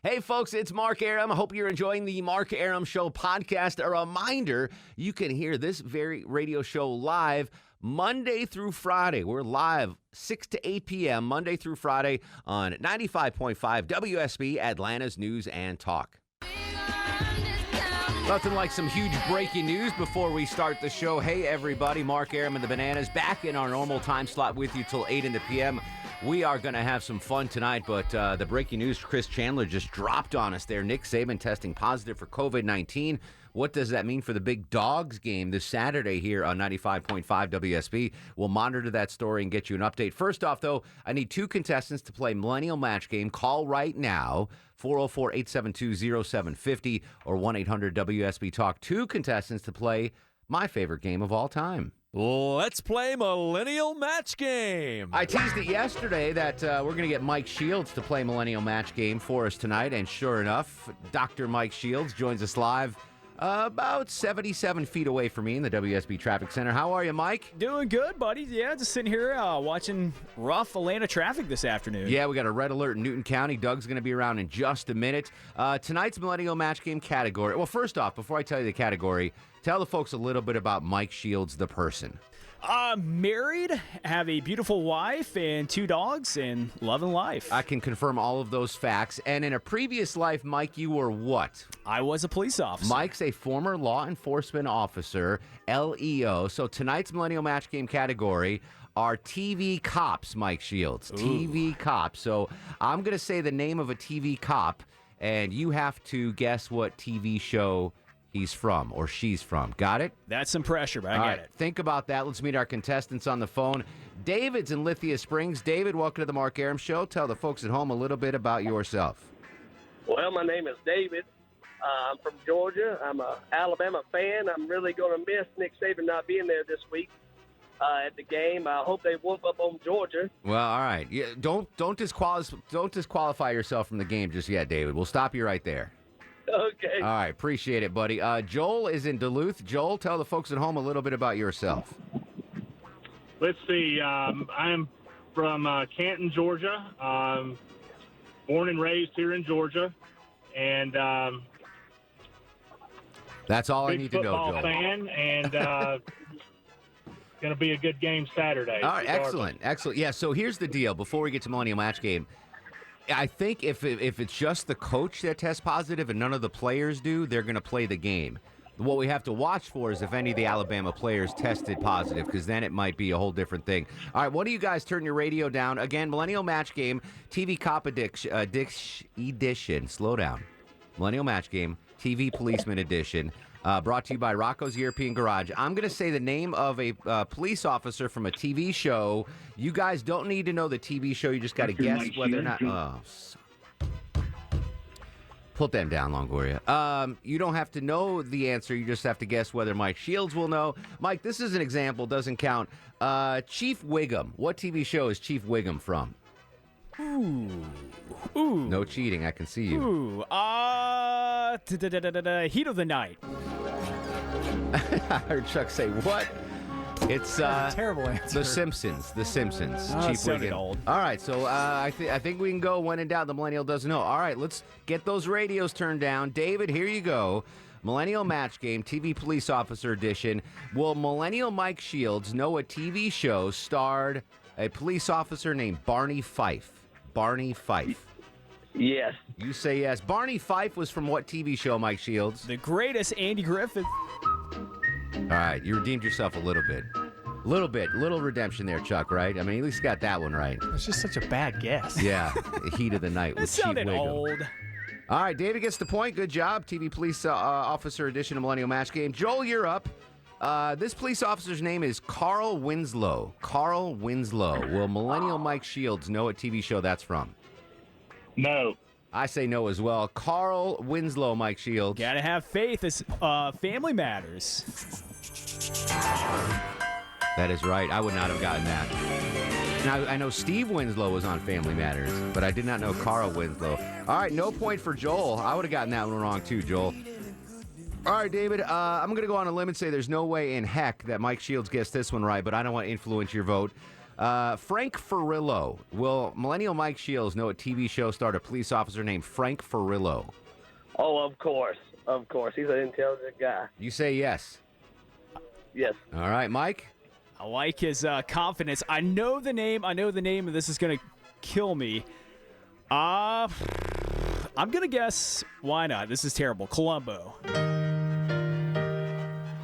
Hey, folks, it's Mark Arum. I hope you're enjoying the Mark Arum Show podcast. A reminder, you can hear this very radio show live Monday through Friday. We're live 6 to 8 p.m. Monday through Friday on 95.5 WSB, Atlanta's News and Talk. Nothing like some huge breaking news before we start the show. Hey, everybody, Mark Arum and the Bananas back in our normal time slot with you till 8 in the p.m. We are going to have some fun tonight, but the breaking news, Chris Chandler just dropped on us there. Nick Saban testing positive for COVID-19. What does that mean for the Big Dogs game this Saturday here on 95.5 WSB? We'll monitor that story and get you an update. First off, though, I need two contestants to play Millennial Match Game. Call right now, 404-872-0750 or 1-800-WSB-TALK. Two contestants to play my favorite game of all time. Let's play Millennial Match Game. I teased it yesterday that we're going to get Mike Shields to play Millennial Match Game for us tonight, and sure enough, Dr. Mike Shields joins us live about 77 feet away from me in the WSB Traffic Center. How are you, Mike? Doing good, buddy. Yeah, just sitting here watching rough Atlanta traffic this afternoon. Yeah, we got a red alert in Newton County. Doug's going to be around in just a minute. Tonight's Millennial Match Game category. Well, first off, before I tell you the category, tell the folks a little bit about Mike Shields, the person. Married, have a beautiful wife and two dogs, and loving life. I can confirm all of those facts. And in a previous life, Mike, you were what? I was a police officer. Mike's a former law enforcement officer, LEO. So tonight's Millennial Match Game category are TV cops, Mike Shields. Ooh. TV cops. So I'm going to say the name of a TV cop, and you have to guess what TV show he's from or she's from. Got it? That's some pressure, but I get it. Think about that. Let's meet our contestants on the phone. David's in Lithia Springs. David, welcome to the Mark Arum Show. Tell the folks at home a little bit about yourself. Well, my name is David. I'm from Georgia. I'm an Alabama fan. I'm really going to miss Nick Saban not being there this week at the game. I hope they whoop up on Georgia. Well, all right. Yeah, don't disqualify yourself from the game just yet, David. We'll stop you right there. Okay. All right. Appreciate it, buddy. Joel is in Duluth. Joel, tell the folks at home a little bit about yourself. Let's see. I'm from Canton, Georgia. Born and raised here in Georgia. And that's all I need to know, Joel. Big football fan, and going to be a good game Saturday. All right. Excellent. Yeah, so here's the deal. Before we get to Millennial Match Game, I think if it's just the coach that tests positive and none of the players do, they're going to play the game. What we have to watch for is if any of the Alabama players tested positive, because then it might be a whole different thing. All right, why don't you guys turn your radio down? Again, Millennial Match Game, TV Cop Edition. Slow down. Millennial Match Game, TV Policeman Edition. Brought to you by Rocco's European Garage. I'm going to say the name of a police officer from a TV show. You guys don't need to know the TV show. You just got to guess whether or not. Put them down, Longoria. You don't have to know the answer. You just have to guess whether Mike Shields will know. Mike, this is an example. Doesn't count. Chief Wiggum. What TV show is Chief Wiggum from? Ooh. No cheating. I can see you. Ooh. Heat of the Night. I heard Chuck say, what? It's terrible answer. The Simpsons. The Simpsons. Chief sounded Wiggum. old. All right, so I think we can go when in doubt. The millennial doesn't know. All right, let's get those radios turned down. David, here you go. Millennial Match Game, TV Police Officer Edition. Will Millennial Mike Shields know a TV show starred a police officer named Barney Fife? Barney Fife. Yes. You say yes. Barney Fife was from what TV show, Mike Shields? The greatest Andy Griffith. All right, you redeemed yourself a little bit. Little redemption there, Chuck, right? I mean, at least got that one right. It's just such a bad guess. Yeah, the Heat of the Night with Chief sounded Wiggum. old. All right, David gets the point. Good job. TV Police Officer Edition of Millennial Match Game. Joel, you're up. This police officer's name is Carl Winslow. Carl Winslow. Will Millennial Mike Shields know what TV show that's from? No. I say no as well. Carl Winslow, Mike Shields. Gotta have faith. It's Family Matters. That is right. I would not have gotten that. Now, I know Steve Winslow was on Family Matters, but I did not know Carl Winslow. All right, no point for Joel. I would have gotten that one wrong too, Joel. All right, David, I'm going to go on a limb and say there's no way in heck that Mike Shields gets this one right, but I don't want to influence your vote. Frank Furillo. Will Millennial Mike Shields know what TV show starred a police officer named Frank Furillo? Oh, of course. Of course. He's an intelligent guy. You say yes. Yes. All right, Mike? I like his confidence. I know the name, and this is going to kill me. I'm going to guess, why not? This is terrible. Columbo.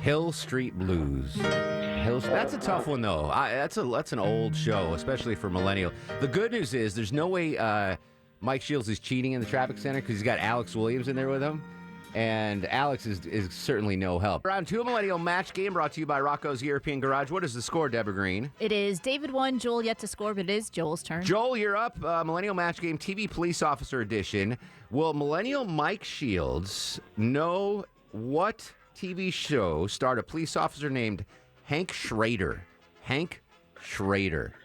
Hill Street Blues. That's a tough one, though. That's an old show, especially for Millennial. The good news is there's no way Mike Shields is cheating in the traffic center because he's got Alex Williams in there with him. And Alex is certainly no help. Round 2 Millennial Match Game brought to you by Rocco's European Garage. What is the score, Deborah Green? It is David 1, Joel yet to score, but it is Joel's turn. Joel, you're up. Millennial Match Game TV Police Officer Edition. Will Millennial Mike Shields know what TV show starred a police officer named Hank Schrader? Hank Schrader.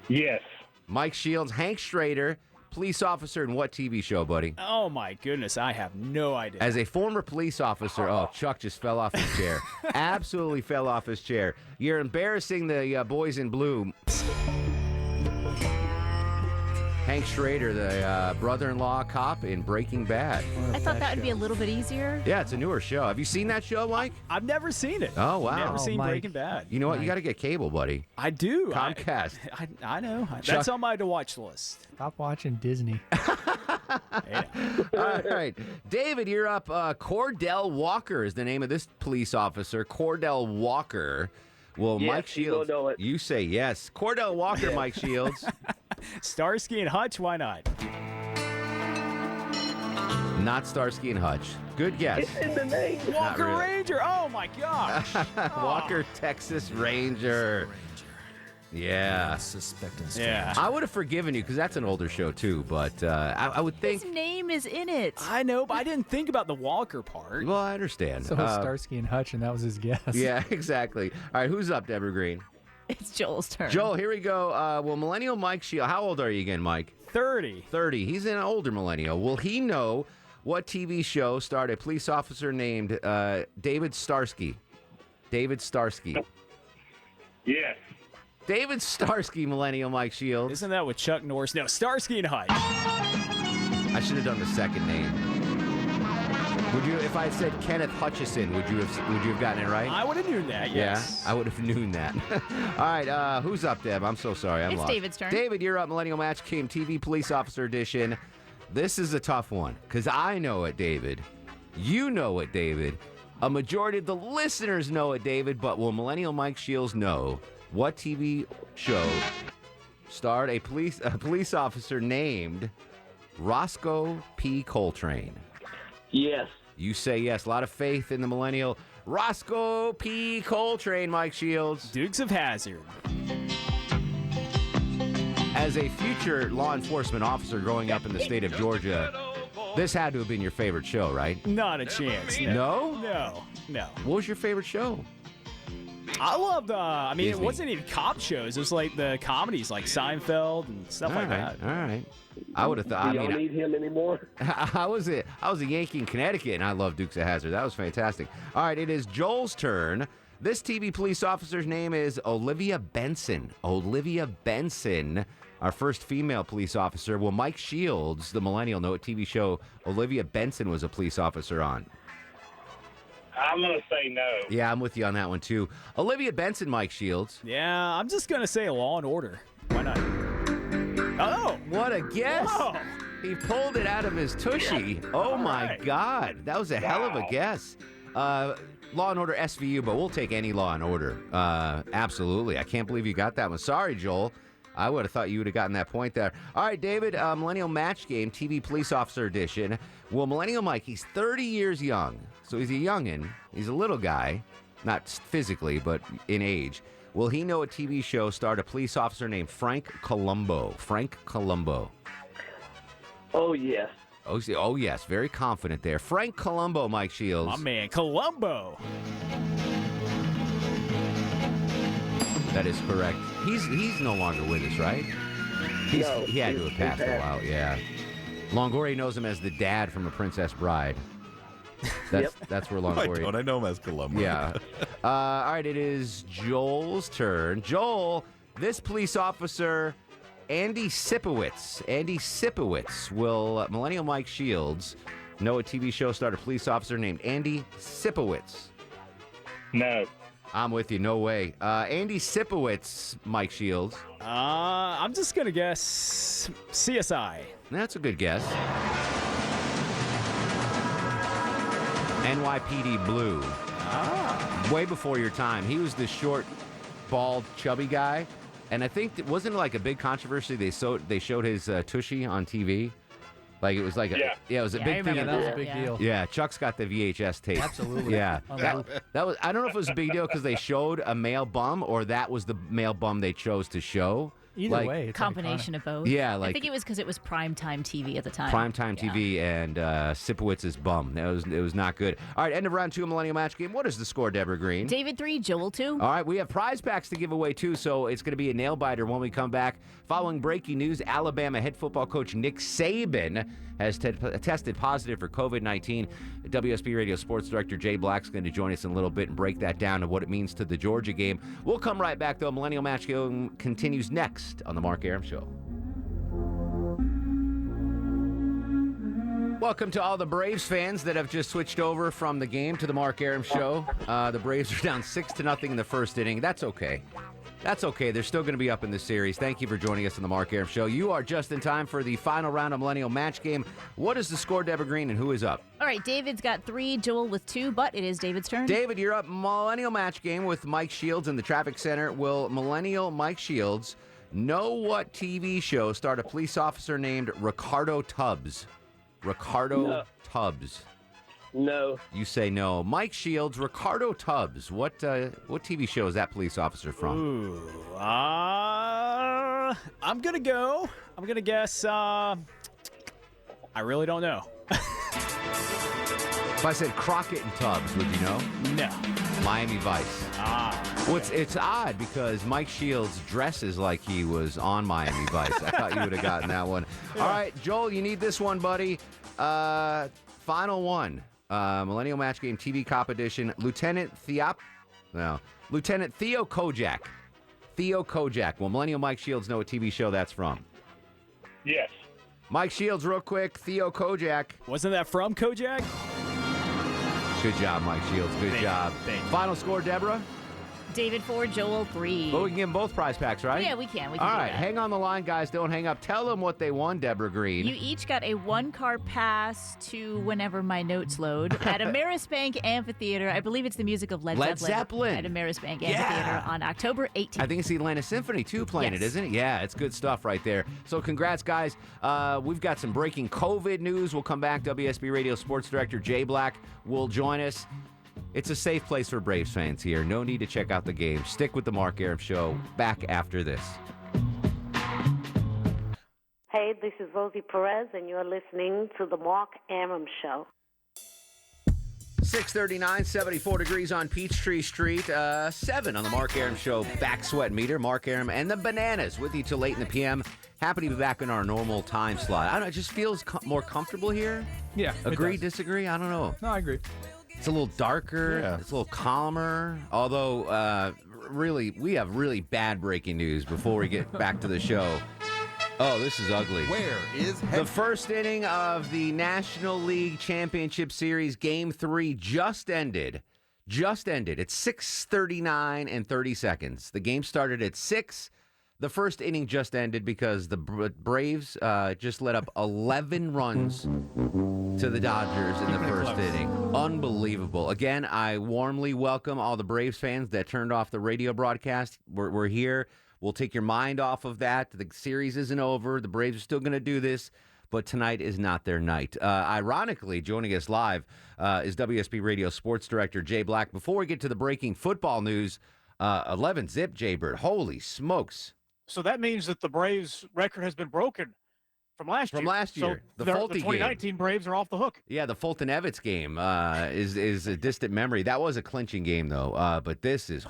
Yes. Mike Shields, Hank Schrader, police officer in what TV show, buddy? Oh, my goodness. I have no idea. As a former police officer, Chuck just fell off his chair. Absolutely fell off his chair. You're embarrassing the boys in blue. Hank Schrader, the brother-in-law cop in Breaking Bad. I thought that would be a little bit easier. Yeah, it's a newer show. Have you seen that show, Mike? I've never seen it. Oh, wow. Never seen Mike. Breaking Bad. You know what? You got to get cable, buddy. I do. Comcast. I know. Chuck- That's on my to-watch list. Stop watching Disney. Yeah. All right. David, you're up. Cordell Walker is the name of this police officer. Cordell Walker. Well, Yes, Mike you Shields. will know it. You say yes. Cordell Walker, Mike Shields. Starsky and Hutch, why not? Not Starsky and Hutch. Good guess. It's in the name. Walker really. Ranger. Oh, my gosh. Walker, Texas Ranger. Yeah. Yeah. I would have forgiven you because that's an older show, too. But I would think. His name is in it. I know, but I didn't think about the Walker part. Well, I understand. So was Starsky and Hutch, and that was his guess. Yeah, exactly. All right, who's up, Deborah Green? It's Joel's turn. Joel, here we go. Well, Millennial Mike Shield. How old are you again, Mike? 30. 30. He's an older millennial. Will he know what TV show starred a police officer named David Starsky? David Starsky. Yes. David Starsky, Millennial Mike Shields. Isn't that with Chuck Norris? No, Starsky and Hutch. I should have done the second name. Would you, if I had said Kenneth Hutchison, would you have gotten it right? I would have known that, yes. Yeah, I would have known that. All right, who's up, Deb? I'm so sorry. I'm It's lost. David's turn. David, you're up. Millennial Match Game TV Police Officer Edition. This is a tough one because I know it, David. You know it, David. A majority of the listeners know it, David. But will Millennial Mike Shields know what TV show starred a police officer named Roscoe P. Coltrane? Yes. You say yes. A lot of faith in the millennial Roscoe P. Coltrane, Mike Shields. Dukes of Hazzard. As a future law enforcement officer growing up in the state of Georgia, this had to have been your favorite show, right? Not a chance. No? No. What was your favorite show? I loved, it Disney. wasn't even cop shows. It was like the comedies like Seinfeld and stuff like that. All right. I would have thought. Do y'all need him anymore? I was a Yankee in Connecticut, and I love Dukes of Hazzard. That was fantastic. All right, it is Joel's turn. This TV police officer's name is Olivia Benson. Olivia Benson, our first female police officer. Will Mike Shields, the millennial, know what TV show Olivia Benson was a police officer on? I'm going to say no. Yeah, I'm with you on that one, too. Olivia Benson, Mike Shields. Yeah, I'm just going to say Law and Order. Why not? Oh! What a guess. Whoa. He pulled it out of his tushy. Oh, my right. God. That was a hell of a guess. Law and Order SVU, but we'll take any Law and Order. Absolutely. I can't believe you got that one. Sorry, Joel. I would have thought you would have gotten that point there. All right, David, Millennial Match Game, TV Police Officer Edition. Well, Millennial Mike, he's 30 years young, so he's a youngin'. He's a little guy, not physically, but in age. Will he know a TV show starred a police officer named Frank Columbo? Frank Columbo. Oh, yes. Oh, yes, very confident there. Frank Columbo, Mike Shields. My man, Columbo. That is correct. He's no longer with us, right? No, he had to have he's passed a passed. while, yeah. Longoria knows him as the dad from A Princess Bride. That's where long I for you. don't. I know him as Columbo. Yeah. All right, it is Joel's turn. Joel, this police officer, Andy Sipowicz, will Millennial Mike Shields know a TV show starred a police officer named Andy Sipowicz? No. I'm with you. No way. Andy Sipowicz, Mike Shields. I'm just going to guess CSI. That's a good guess. NYPD Blue. Way before your time. He was the short, bald, chubby guy. And I think, wasn't it like a big controversy? They showed his tushy on TV. Like it was like it was a big thing. Yeah, that was a big deal. Yeah, Chuck's got the VHS tape. Absolutely. Yeah, that was. I don't know if it was a big deal because they showed a male bum or that was the male bum they chose to show. Either way, it's Combination of both. Yeah, I like think it was because it was primetime TV at the time. primetime TV and Sipowitz's bum. It was not good. All right, end of round 2 of Millennial Match Game. What is the score, Deborah Green? David 3, Joel 2. All right, we have prize packs to give away, too, so it's going to be a nail-biter when we come back. Following breaking news, Alabama head football coach Nick Saban has tested positive for COVID-19. WSB Radio Sports Director Jay Black's going to join us in a little bit and break that down and what it means to the Georgia game. We'll come right back, though. Millennial Match Game continues next on The Mark Arum Show. Welcome to all the Braves fans that have just switched over from the game to the Mark Arum Show. The Braves are down 6-0 in the first inning. That's okay. That's okay. They're still going to be up in the series. Thank you for joining us on the Mark Arum Show. You are just in time for the final round of Millennial Match Game. What is the score, Deborah Green, and who is up? All right, David's got 3, Joel with 2, but it is David's turn. David, you're up. Millennial Match Game with Mike Shields in the traffic center. Will Millennial Mike Shields know what TV show starred a police officer named Ricardo Tubbs? No. Tubbs. No. You say no. Mike Shields, Ricardo Tubbs. What TV show is that police officer from? Ooh. I'm going to go. I'm going to guess. I really don't know. If I said Crockett and Tubbs, would you know? No. Miami Vice. Well, it's odd because Mike Shields dresses like he was on Miami Vice. I thought you would have gotten that one. All right, Joel, you need this one, buddy. Final one. Millennial Match Game TV Cop Edition. Lieutenant Theo Kojak. Theo Kojak. Will Millennial Mike Shields know what TV show that's from? Yes. Mike Shields, real quick. Theo Kojak. Wasn't that from Kojak? Good job, Mike Shields. Good job. Final score, Deborah? David 4, Joel 3. Well, we can give them both prize packs, right? Yeah, we can. We All can do right, that. hang on the line, guys. Don't hang up. Tell them what they won, Deborah Green. You each got a 1-car pass to whenever my notes load at Amerisbank Amphitheater. I believe it's the music of Led Zeppelin at Amerisbank Amphitheater on October 18th. I think it's the Atlanta Symphony, too, playing it, isn't it? Yeah, it's good stuff right there. So congrats, guys. We've got some breaking COVID news. We'll come back. WSB Radio Sports Director Jay Black will join us. It's a safe place for Braves fans here. No need to check out the game. Stick with the Mark Arum Show. Back after this. Hey, this is Rosie Perez, and you're listening to the Mark Arum Show. 639, 74 degrees on Peachtree Street. 7 on the Mark Arum Show back sweat meter. Mark Arum and the Bananas with you till late in the PM. Happy to be back in our normal time slot. I don't know, it just feels more comfortable here. Yeah. Agree, disagree? I don't know. No, I agree. It's a little darker. Yeah. It's a little calmer. Although, really, we have really bad breaking news before we get back to the show. Oh, this is ugly. Where is The first inning of the National League Championship Series, Game 3, just ended. Just ended. It's 6:39 and 30 seconds. The game started at 6. The first inning just ended because the Braves just let up 11 runs to the Dodgers in the first inning. Unbelievable. Again, I warmly welcome all the Braves fans that turned off the radio broadcast. We're here. We'll take your mind off of that. The series isn't over. The Braves are still going to do this, but tonight is not their night. Ironically, joining us live is WSB Radio Sports Director Jay Black. Before we get to the breaking football news, 11-zip, Jaybird. Holy smokes. So that means that the Braves' record has been broken from last year. From last year. So The the Fulte 2019 Braves are off the hook. Yeah, the Fulton Evans game is a distant memory. That was a clinching game, though. But this is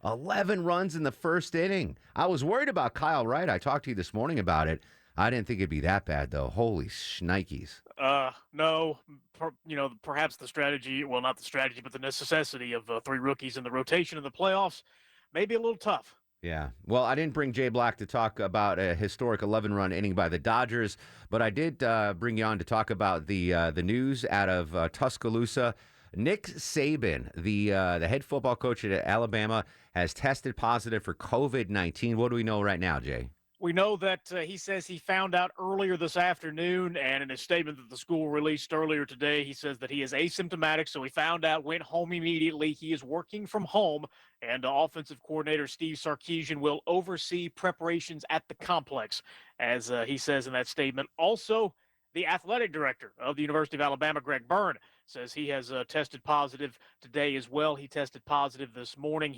11 runs in the first inning. I was worried about Kyle Wright. I talked to you this morning about it. I didn't think it'd be that bad, though. Holy shnikes. No, perhaps the strategy, well, not the strategy, but the necessity of 3 rookies in the rotation in the playoffs may be a little tough. Yeah. Well, I didn't bring Jay Black to talk about a historic 11-run inning by the Dodgers, but I did bring you on to talk about the news out of Tuscaloosa. Nick Saban, the head football coach at Alabama, has tested positive for COVID-19. What do we know right now, Jay? We know that he says he found out earlier this afternoon, and in a statement that the school released earlier today, he says that he is asymptomatic, so he found out, went home immediately. He is working from home, and offensive coordinator Steve Sarkisian will oversee preparations at the complex, as he says in that statement. Also, the athletic director of the University of Alabama, Greg Byrne, says he has tested positive today as well. He tested positive this morning.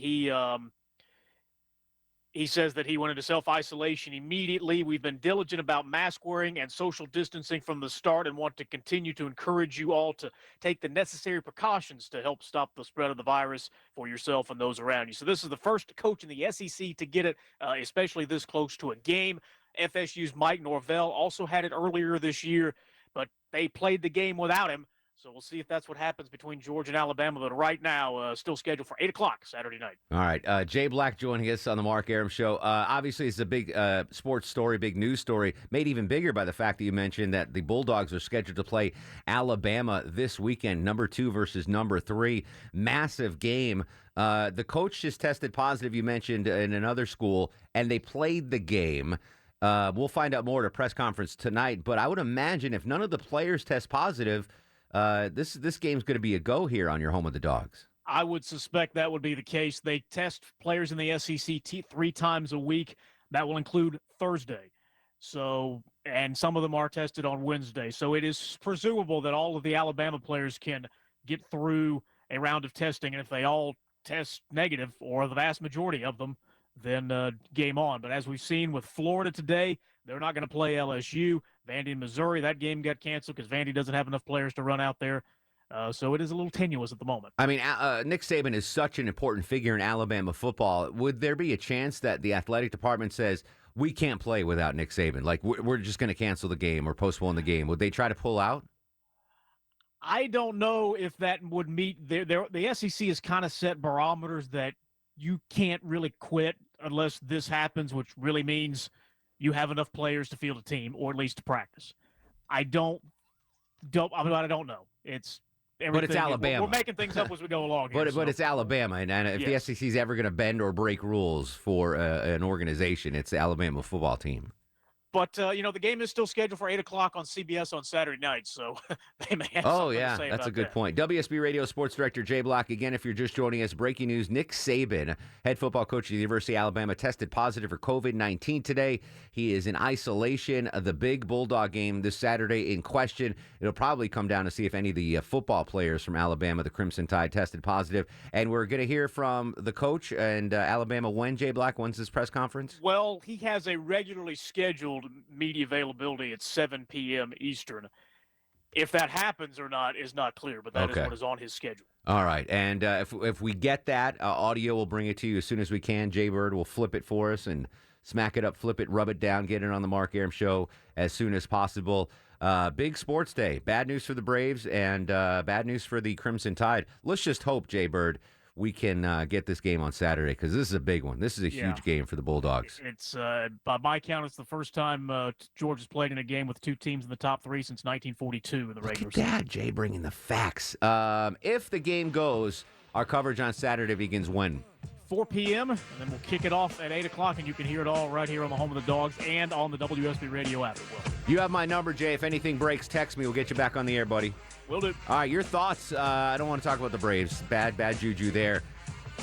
He says that he went into self-isolation immediately. We've been diligent about mask wearing and social distancing from the start and want to continue to encourage you all to take the necessary precautions to help stop the spread of the virus for yourself and those around you. So this is the first coach in the SEC to get it, especially this close to a game. FSU's Mike Norvell also had it earlier this year, but they played the game without him. So we'll see if that's what happens between Georgia and Alabama. But right now, still scheduled for 8 o'clock Saturday night. All right. Jay Black joining us on the Mark Arum Show. Obviously, it's a big sports story, big news story, made even bigger by the fact that you mentioned that the Bulldogs are scheduled to play Alabama this weekend, number 2 versus number 3. Massive game. The coach just tested positive, you mentioned, in another school, and they played the game. We'll find out more at a press conference tonight. But I would imagine if none of the players test positive, this game's going to be a go here on your home of the Dogs. I would suspect that would be the case. They test players in the SEC 3 times a week. That will include Thursday. So, and some of them are tested on Wednesday. So it is presumable that all of the Alabama players can get through a round of testing. And if they all test negative, or the vast majority of them, then game on. But as we've seen with Florida today, they're not going to play LSU. Vandy and Missouri, that game got canceled because Vandy doesn't have enough players to run out there. So it is a little tenuous at the moment. I mean, Nick Saban is such an important figure in Alabama football. Would there be a chance that the athletic department says, we can't play without Nick Saban? Like, we're just going to cancel the game or postpone the game. Would they try to pull out? I don't know if that would meet the SEC has kind of set barometers that you can't really quit unless this happens, which really means you have enough players to field a team, or at least to practice. I don't know. But it's Alabama. We're making things up as we go along here. But it's Alabama, and if yes. the SEC is ever going to bend or break rules for an organization, it's the Alabama football team. But, the game is still scheduled for 8 o'clock on CBS on Saturday night, so they may have something to say that's a good that. point. WSB Radio Sports Director Jay Black, again, if you're just joining us, breaking news, Nick Saban, head football coach at the University of Alabama, tested positive for COVID-19 today. He is in isolation. The big Bulldog game this Saturday in question. It'll probably come down to see if any of the football players from Alabama, the Crimson Tide, tested positive. And we're going to hear from the coach and Alabama when, Jay Black? When's this press conference? Well, he has a regularly scheduled media availability at 7 p.m. Eastern. If that happens or not is not clear, but that is what is on his schedule. All right, and if we get that, audio, we'll bring it to you as soon as we can. Jay Bird will flip it for us and smack it up, flip it, rub it down, get it on the Mark Arum Show as soon as possible. Big sports day. Bad news for the Braves and bad news for the Crimson Tide. Let's just hope, Jay Bird, we can get this game on Saturday, because this is a big one. This is a huge game for the Bulldogs. It's by my count, it's the first time Georgia's played in a game with 2 teams in the top 3 since 1942 in the regular season. Look at that, Jay, bringing the facts. If the game goes, our coverage on Saturday begins when? 4 p.m., and then we'll kick it off at 8 o'clock, and you can hear it all right here on the Home of the Dogs and on the WSB Radio app as well. You have my number, Jay. If anything breaks, text me. We'll get you back on the air, buddy. Will do. All right, your thoughts. I don't want to talk about the Braves. Bad juju there.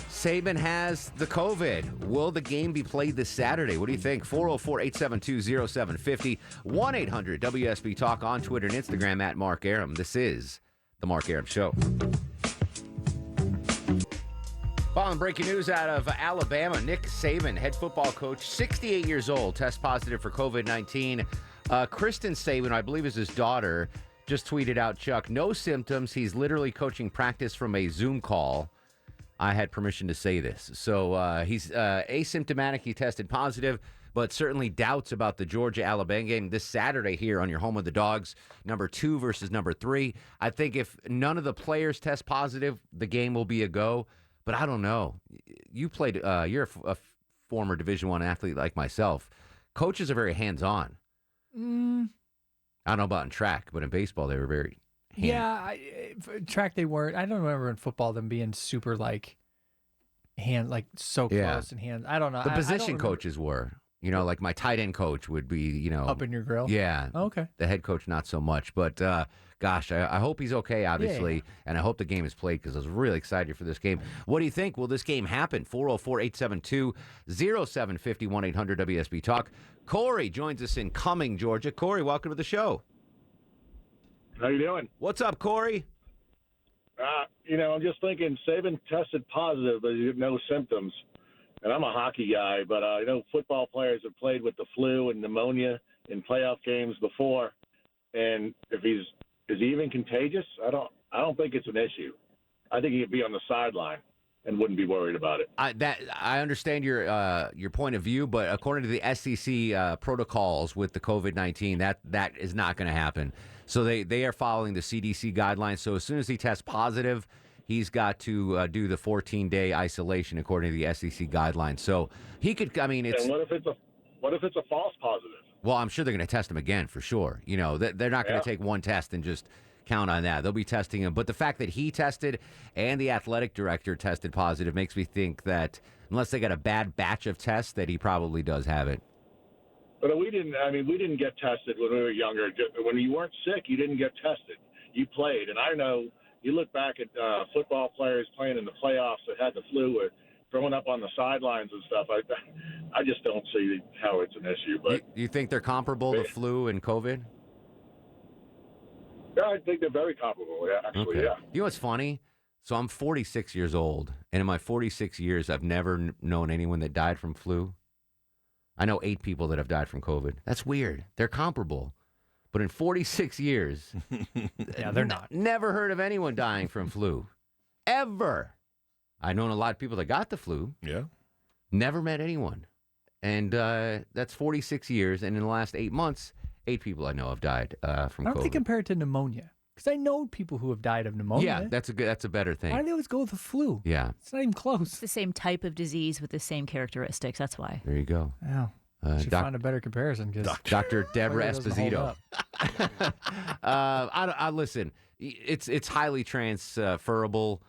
Saban has the COVID. Will the game be played this Saturday? What do you think? 404-872-0750. 1-800-WSB Talk on Twitter and Instagram at Mark Arum. This is The Mark Arum Show. Following breaking news out of Alabama, Nick Saban, head football coach, 68 years old, test positive for COVID-19. Kristen Saban, I believe is his daughter, just tweeted out, Chuck, no symptoms. He's literally coaching practice from a Zoom call. I had permission to say this. So he's asymptomatic. He tested positive. but certainly doubts about the Georgia-Alabama game this Saturday here on your home of the Dogs, number 2 versus number 3. I think if none of the players test positive, the game will be a go, but I don't know. You played, you're a former Division I athlete like myself. Coaches are very hands-on. I don't know about in track, but in baseball they were very track they weren't. I don't remember in football them being super like so close and hands. I don't know. The position coaches were. Like my tight end coach would be, up in your grill. Yeah. Oh, okay. The head coach not so much, but gosh, I hope he's okay, obviously, and I hope the game is played because I was really excited for this game. What do you think? Will this game happen? 404-872-0750, 1-800-WSB Talk. Corey joins us in Cumming, Georgia. Corey, welcome to the show. How you doing? What's up, Corey? I'm just thinking Saban tested positive, but he had no symptoms. And I'm a hockey guy, but I know football players have played with the flu and pneumonia in playoff games before. And is he even contagious? I don't think it's an issue. I think he'd be on the sideline and wouldn't be worried about it. I understand your point of view, but according to the SEC protocols with the COVID-19, that is not going to happen. So they are following the CDC guidelines. So as soon as he tests positive, he's got to do the 14-day isolation according to the SEC guidelines. So he could. I mean, it's. And what if it's a false positive? Well, I'm sure they're going to test him again for sure. They're not going to take one test and just count on that. They'll be testing him. But the fact that he tested and the athletic director tested positive makes me think that unless they got a bad batch of tests, that he probably does have it. But we didn't get tested when we were younger. When you weren't sick, you didn't get tested. You played. And I know you look back at football players playing in the playoffs that had the flu or throwing up on the sidelines and stuff. I just don't see how it's an issue. But you think they're comparable to flu and COVID? Yeah, I think they're very comparable. Yeah, actually, okay. Yeah. You know what's funny? So I'm 46 years old, and in my 46 years, I've never known anyone that died from flu. I know 8 people that have died from COVID. That's weird. They're comparable. But in 46 years, yeah, they're not. Never heard of anyone dying from flu. Ever. I've known a lot of people that got the flu. Yeah. Never met anyone. And that's 46 years. And in the last 8 months, 8 people I know have died from I COVID. don't think compare it to pneumonia. Because I know people who have died of pneumonia. Yeah, that's a better thing. Why do they always go with the flu? Yeah. It's not even close. It's the same type of disease with the same characteristics. That's why. There you go. Yeah. Should find a better comparison. Dr. Deborah Esposito. Listen, it's highly transferable.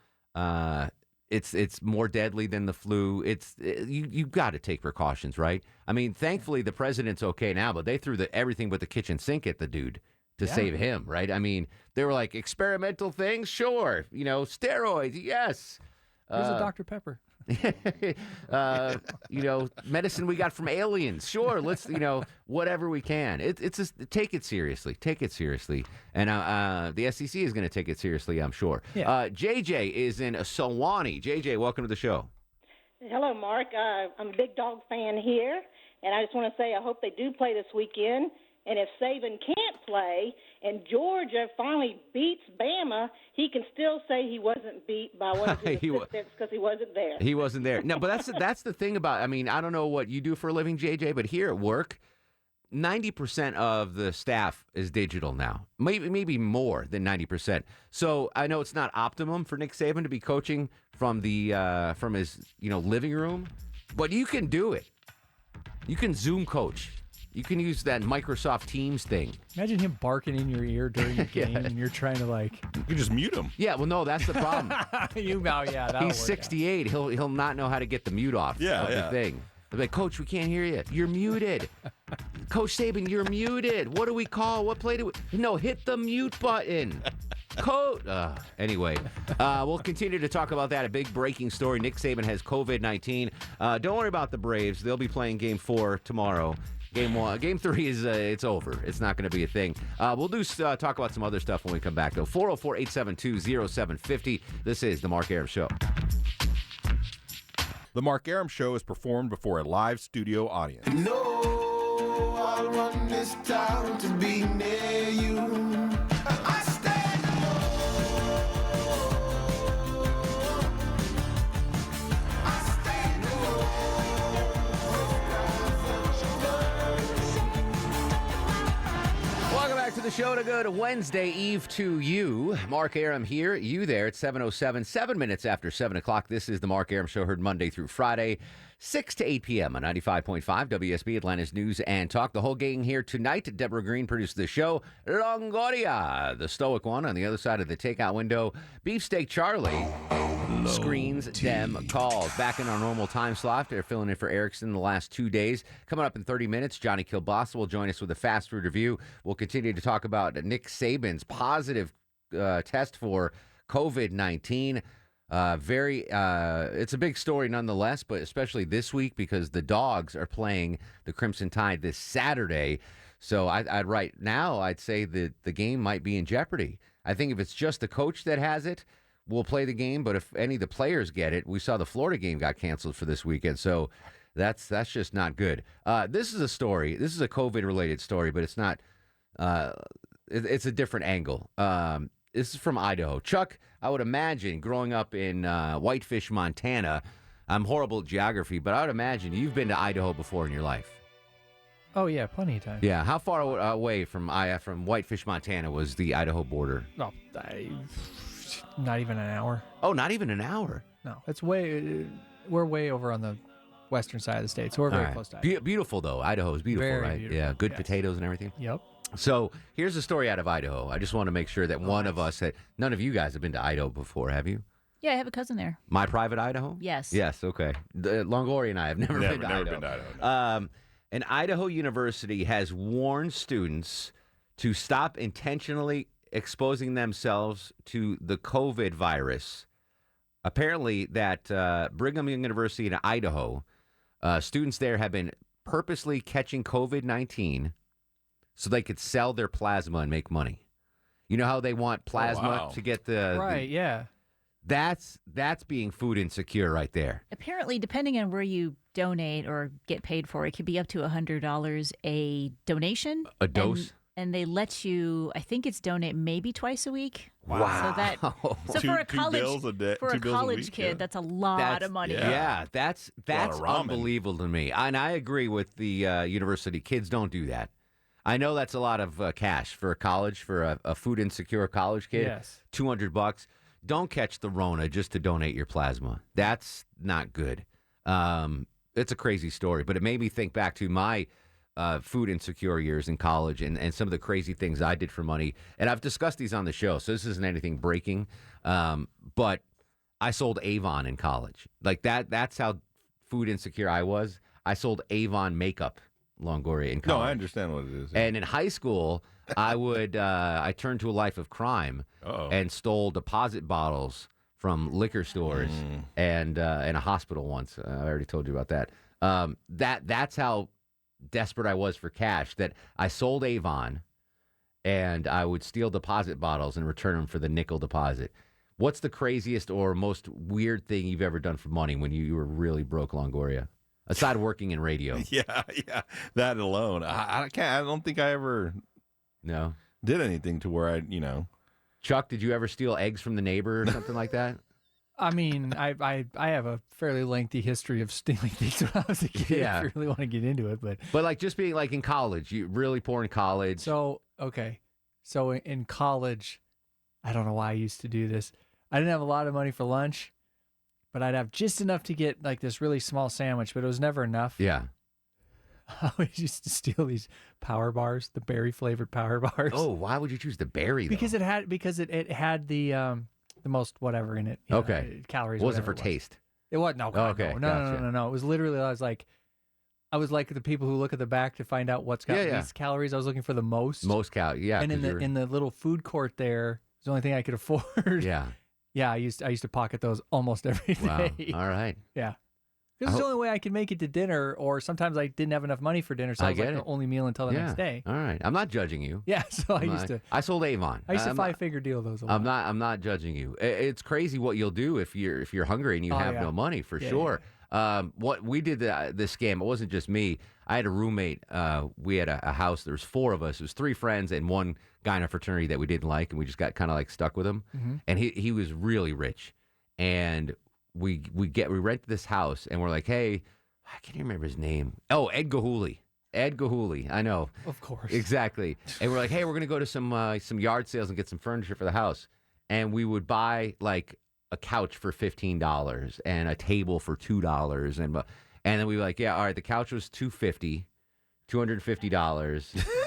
It's more deadly than the flu. You've got to take precautions, right? I mean, thankfully the president's okay now, but they threw everything but the kitchen sink at the dude to save him, right? I mean, they were like, experimental things, sure. Steroids, yes. Here's a Dr. Pepper. Medicine we got from aliens. Sure, let's, whatever we can. It's just take it seriously. Take it seriously. And the SEC is going to take it seriously, I'm sure. Yeah. JJ is in Sewanee. JJ, welcome to the show. Hello, Mark. I'm a big Dog fan here, and I just want to say I hope they do play this weekend. And if Saban can't play and Georgia finally beats Bama, he can still say he wasn't beat by one of his assistants because he wasn't there. He wasn't there. No, but that's the thing about, I mean, I don't know what you do for a living, JJ, but here at work, 90% of the staff is digital now, maybe more than 90%. So I know it's not optimum for Nick Saban to be coaching from his living room, but you can do it. You can Zoom coach. You can use that Microsoft Teams thing. Imagine him barking in your ear during the game, and you're trying to You just mute him. Yeah, well, no, that's the problem. He's 68. He'll not know how to get the mute off. The thing. They're like, Coach, we can't hear you. You're muted. Coach Saban, you're muted. What do we call? What play do we? No, hit the mute button. Coach. Anyway, we'll continue to talk about that. A big breaking story. Nick Saban has COVID-19. Don't worry about the Braves. They'll be playing Game 4 tomorrow. Game 3 is it's over. It's not going to be a thing. We'll talk about some other stuff when we come back, though. 404-872-0750. This is The Mark Arum Show. The Mark Arum Show is performed before a live studio audience. No, I want this town to be near you. I stand alone. I stand alone. the show and a good Wednesday Eve to you. Mark Arum here, you there at 7:07, 7 minutes after 7 o'clock. This is the Mark Arum Show, heard Monday through Friday, 6 to 8 p.m. on 95.5 WSB, Atlanta's News and Talk. The whole gang here tonight. Deborah Green produced the show. Longoria, the stoic one on the other side of the takeout window. Beefsteak Charlie screens them calls. Back in our normal time slot. They're filling in for Erickson the last 2 days. Coming up in 30 minutes, Johnny Kielbasa will join us with a fast food review. We'll continue to talk about Nick Saban's positive test for COVID-19. It's a big story nonetheless, but especially this week because the Dogs are playing the Crimson Tide this Saturday. So right now, I'd say that the game might be in jeopardy. I think if it's just the coach that has it, we'll play the game. But if any of the players get it, we saw the Florida game got canceled for this weekend. So that's just not good. This is a story. This is a COVID-related story, but it's not. It's a different angle. This is from Idaho. Chuck, I would imagine, growing up in Whitefish, Montana, I'm horrible at geography, but I would imagine you've been to Idaho before in your life. Oh, yeah, plenty of times. Yeah. How far away from Whitefish, Montana was the Idaho border? No, not even an hour. Oh, not even an hour? No, we're way over on the western side of the state, so we're very close to Idaho. Beautiful, though. Idaho is beautiful, Very right? beautiful, Yeah, good potatoes and everything. Yep. So here's a story out of Idaho. I just want to make sure that one of us none of you guys have been to Idaho before, have you? Yeah, I have a cousin there. My private Idaho? Yes. Yes, okay. Longoria and I have never been to Idaho. An Idaho university has warned students to stop intentionally exposing themselves to the COVID virus. Apparently, that Brigham Young University in Idaho, students there have been purposely catching COVID-19 so they could sell their plasma and make money. You know how they want plasma to get the... Right, yeah. That's being food insecure right there. Apparently, depending on where you donate or get paid for, it could be up to $100 a donation. A dose? And they let you, I think it's donate maybe twice a week. Wow. So for a college kid, that's a lot of money. Yeah, that's unbelievable to me. And I agree with the university. Kids don't do that. I know that's a lot of cash for a college, for a food insecure college kid. Yes. $200. Don't catch the Rona just to donate your plasma. That's not good. It's a crazy story, but it made me think back to my food insecure years in college and some of the crazy things I did for money. And I've discussed these on the show, so this isn't anything breaking. But I sold Avon in college. Like that's how food insecure I was. I sold Avon makeup, Longoria, in college. No, I understand what it is. And in high school, I turned to a life of crime and stole deposit bottles from liquor stores and in a hospital once. I already told you about that. That's how desperate I was for cash, that I sold Avon and I would steal deposit bottles and return them for the nickel deposit. What's the craziest or most weird thing you've ever done for money when you were really broke, Longoria? Aside working in radio. Yeah. That alone. I don't think I ever did anything to where Chuck, did you ever steal eggs from the neighbor or something like that? I mean, I have a fairly lengthy history of stealing things when I was a kid. Yeah. If you really want to get into it, but like just being like in college, you really poor in college. So in college, I don't know why I used to do this. I didn't have a lot of money for lunch, but I'd have just enough to get like this really small sandwich, but it was never enough. Yeah. I always used to steal these power bars, the berry flavored power bars. Oh, why would you choose the berry? Because it had the most whatever in it. Calories. Was it for taste? It was no. Okay. No. It was literally I was like the people who look at the back to find out what's got least calories. I was looking for the most. Most calories. Yeah. And in the little food court there, it was the only thing I could afford. Yeah. Yeah. I used to pocket those almost every day. Wow. All right. Yeah. This is the only way I could make it to dinner, or sometimes I didn't have enough money for dinner, so I was like the only meal until the next day. All right, I'm not judging you. Yeah, so I sold Avon. I used to five-figure deal those. I'm not judging you. It's crazy what you'll do if you're hungry and you have no money for sure. Yeah. What we did this scam, it wasn't just me. I had a roommate. We had a house. There was four of us. It was three friends and one guy in a fraternity that we didn't like, and we just got kind of like stuck with him. Mm-hmm. And he was really rich, and we rented this house, and we're like, hey, I can't even remember his name. Oh, Ed Gahuli. Ed Gahuli, I know. Of course. Exactly. And we're like, hey, we're going to go to some yard sales and get some furniture for the house. And we would buy like a couch for $15 and a table for $2. And then we were like, yeah, all right, the couch was $250.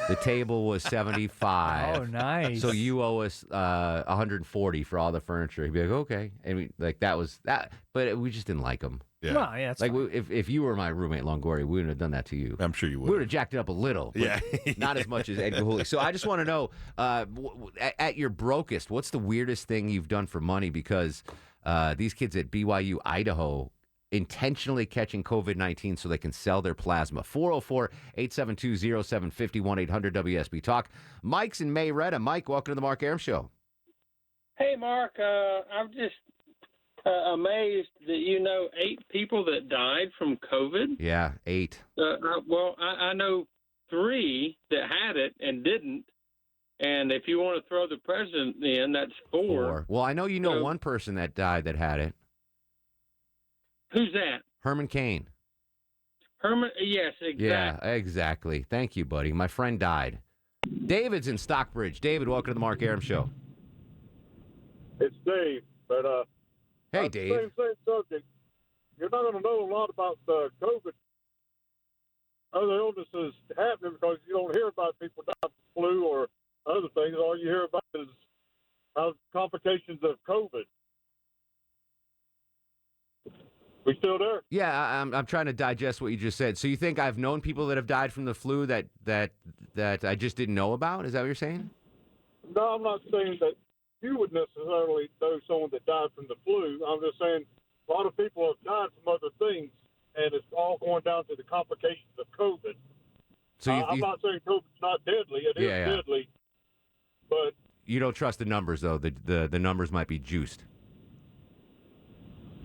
The table was $75. Oh, nice. So you owe us $140 for all the furniture. He'd be like, okay. And we that was that. But we just didn't like him. Yeah. Well, yeah, it's like if you were my roommate Longoria, we wouldn't have done that to you. I'm sure you would. We would have jacked it up a little, but Yeah. not as much as Ed Gahuli. So I just want to know, at your brokest, what's the weirdest thing you've done for money? Because these kids at BYU Idaho intentionally catching COVID-19 so they can sell their plasma. 404-872-0750, 1-800-WSB Talk. Mike's in Mayretta. Mike, welcome to the Mark Arum Show. Hey, Mark. I'm just amazed that you know 8 people that died from COVID. Yeah, 8. Well, I know 3 that had it and didn't. And if you want to throw the president in, that's 4. Well, I know you know one person that died that had it. Who's that? Herman Cain. Herman? Yes, exactly. Yeah, exactly. Thank you, buddy. My friend died. David's in Stockbridge. David, welcome to the Mark Arum Show. It's Dave, but hey, Dave. Same subject. You're not going to know a lot about COVID, other illnesses happening because you don't hear about people dying of flu or other things. All you hear about is complications of COVID. We still there? Yeah, I'm trying to digest what you just said. So you think I've known people that have died from the flu that I just didn't know about? Is that what you're saying? No, I'm not saying that you would necessarily know someone that died from the flu. I'm just saying a lot of people have died from other things, and it's all going down to the complications of COVID. So I'm not saying COVID's not deadly. It is deadly, but you don't trust the numbers, though. The numbers might be juiced.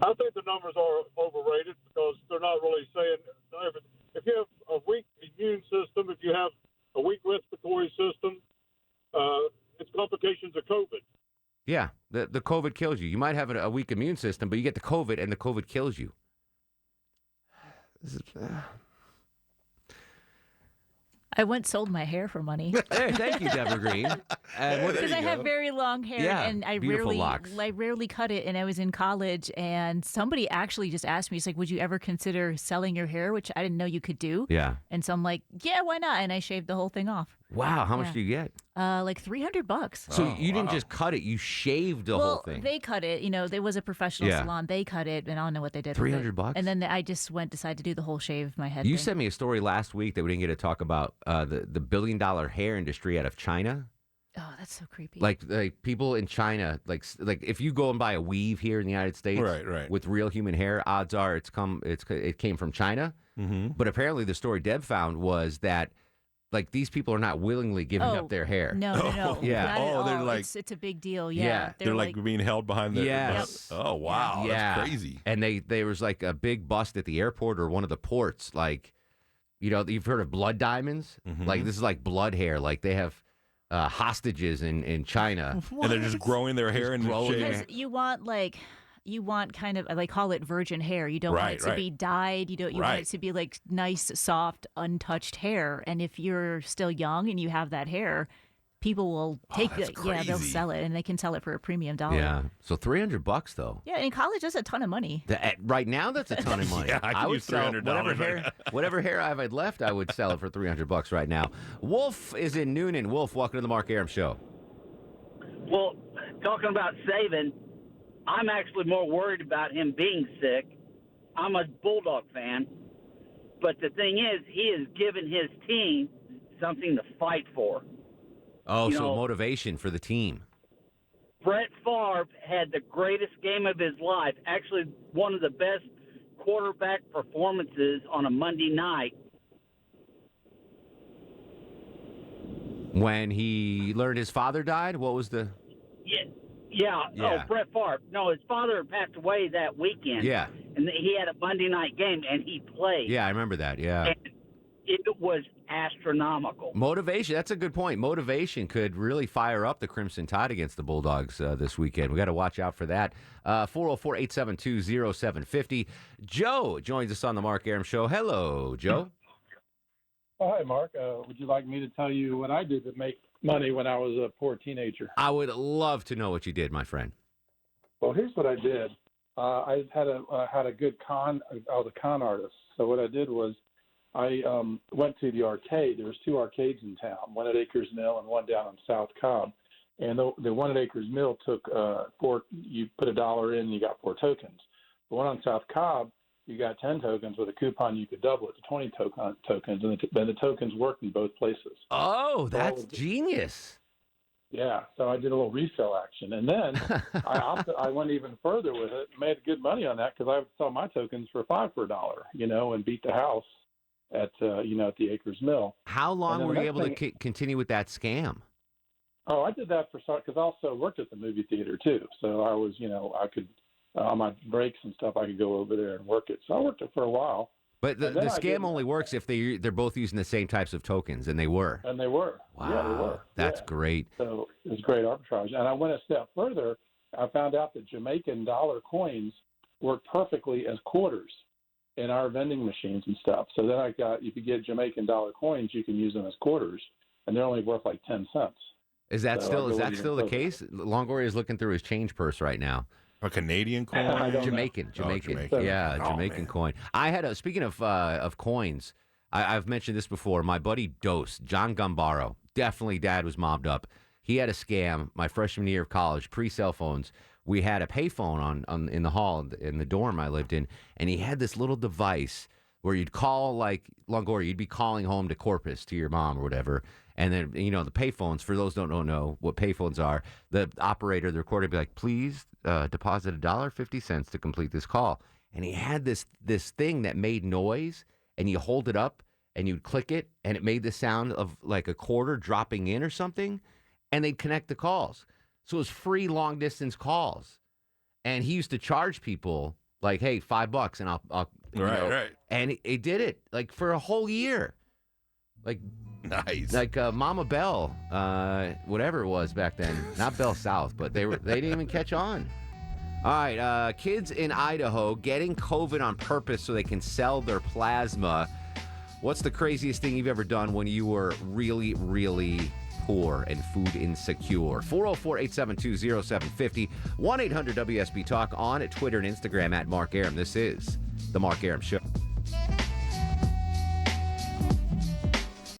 I think the numbers are overrated because they're not really saying everything. If you have a weak immune system, if you have a weak respiratory system, it's complications of COVID. Yeah, the COVID kills you. You might have a weak immune system, but you get the COVID, and the COVID kills you. I once sold my hair for money. Hey, thank you, Deborah Green. Because I have very long hair, and I rarely cut it. And I was in college, and somebody actually just asked me, "It's like, would you ever consider selling your hair?" Which I didn't know you could do. Yeah. And so I'm like, "Yeah, why not?" And I shaved the whole thing off. Wow, how much do you get? Like $300. So you didn't just cut it; you shaved the whole thing. They cut it. You know, there was a professional salon. They cut it, and I don't know what they did. $300. And then I just decided to do the whole shave of my head. You thing. sent me a story last week that we didn't get to talk about the $1 billion hair industry out of China. Oh, that's so creepy. Like people in China, like if you go and buy a weave here in the United States, right, with real human hair, odds are it came from China. Mm-hmm. But apparently, the story Deb found was that like these people are not willingly giving up their hair. No. Yeah. Not at all. They're like it's a big deal. Yeah. They're like being held behind the. Yes. Oh wow, that's crazy. And there was like a big bust at the airport or one of the ports. Like, you know, you've heard of blood diamonds. Mm-hmm. Like this is like blood hair. Like they have hostages in China, and they're just growing their hair and because you want kind of, I call it virgin hair. You don't want it to be dyed. You want it to be like nice, soft, untouched hair. And if you're still young and you have that hair, people will take it. Yeah, they'll sell it, and they can sell it for a premium dollar. Yeah. So $300 though. Yeah, in college that's a ton of money. Right now, that's a ton of money. Yeah, I would sell $300. Whatever hair I had left, I would sell it for $300 right now. Wolf is in Noonan. Wolf, welcome to the Mark Arum Show. Well, talking about saving, I'm actually more worried about him being sick. I'm a Bulldog fan, but the thing is, he has given his team something to fight for. Oh, so motivation for the team. Brett Favre had the greatest game of his life, actually one of the best quarterback performances on a Monday night. When he learned his father died, what was the... Yeah. Oh, Brett Favre. No, his father had passed away that weekend. Yeah. And he had a Monday night game, and he played. Yeah, I remember that, yeah. And it was astronomical. Motivation, that's a good point. Motivation could really fire up the Crimson Tide against the Bulldogs this weekend. We got to watch out for that. 404-872-0750. Joe joins us on the Mark Arum Show. Hello, Joe. Oh, hi, Mark. Would you like me to tell you what I did to make money when I was a poor teenager? I would love to know what you did, my friend. Well, here's what I did. I had a good con. I was a con artist. So what I did was I went to the arcade. There was 2 arcades in town, one at Acres Mill and one down on South Cobb. And the one at Acres Mill took 4. You put $1 in, you got 4 tokens. The one on South Cobb, you got 10 tokens. With a coupon, you could double it to 20 tokens, and then the tokens worked in both places. Oh, that's genius. Yeah, so I did a little resale action, and then I went even further with it, made good money on that because I would sell my tokens for $5 for $1, and beat the house at at the Acres Mill. How long were you able to continue with that scam? Oh, I did that because I also worked at the movie theater too. So I was, I could on my breaks and stuff, I could go over there and work it. So I worked it for a while. But the scam only works if they're both using the same types of tokens, and they were. And they were. Wow, yeah, they were. That's great. So it was great arbitrage. And I went a step further. I found out that Jamaican dollar coins work perfectly as quarters in our vending machines and stuff. So then if you get Jamaican dollar coins, you can use them as quarters, and they're only worth like 10 cents. Is that still the case? Longoria is looking through his change purse right now. A Canadian coin? Jamaican. Jamaican. Yeah, Jamaican coin. I had speaking of coins, I've mentioned this before. My buddy Dose, John Gambaro, definitely dad was mobbed up. He had a scam my freshman year of college, pre-cell phones. We had a payphone on in the hall in the dorm I lived in, and he had this little device where you'd call, like Longoria, you'd be calling home to Corpus, to your mom or whatever. And then, the payphones, for those who don't know what payphones are, the operator, the recorder would be like, please deposit $1.50 to complete this call. And he had this thing that made noise, and you hold it up, and you'd click it, and it made the sound of like a quarter dropping in or something, and they'd connect the calls. So it was free long-distance calls. And he used to charge people, like, hey, $5, and I'll Right. And he did it, like, for a whole year. Like, nice. Like Mama Bell, whatever it was back then. Not Bell South, but they didn't even catch on. All right, kids in Idaho getting COVID on purpose so they can sell their plasma. What's the craziest thing you've ever done when you were really, really poor and food insecure? 404-872-0750, 1-800-WSB Talk, on at Twitter and Instagram at Mark Arum. This is The Mark Arum Show.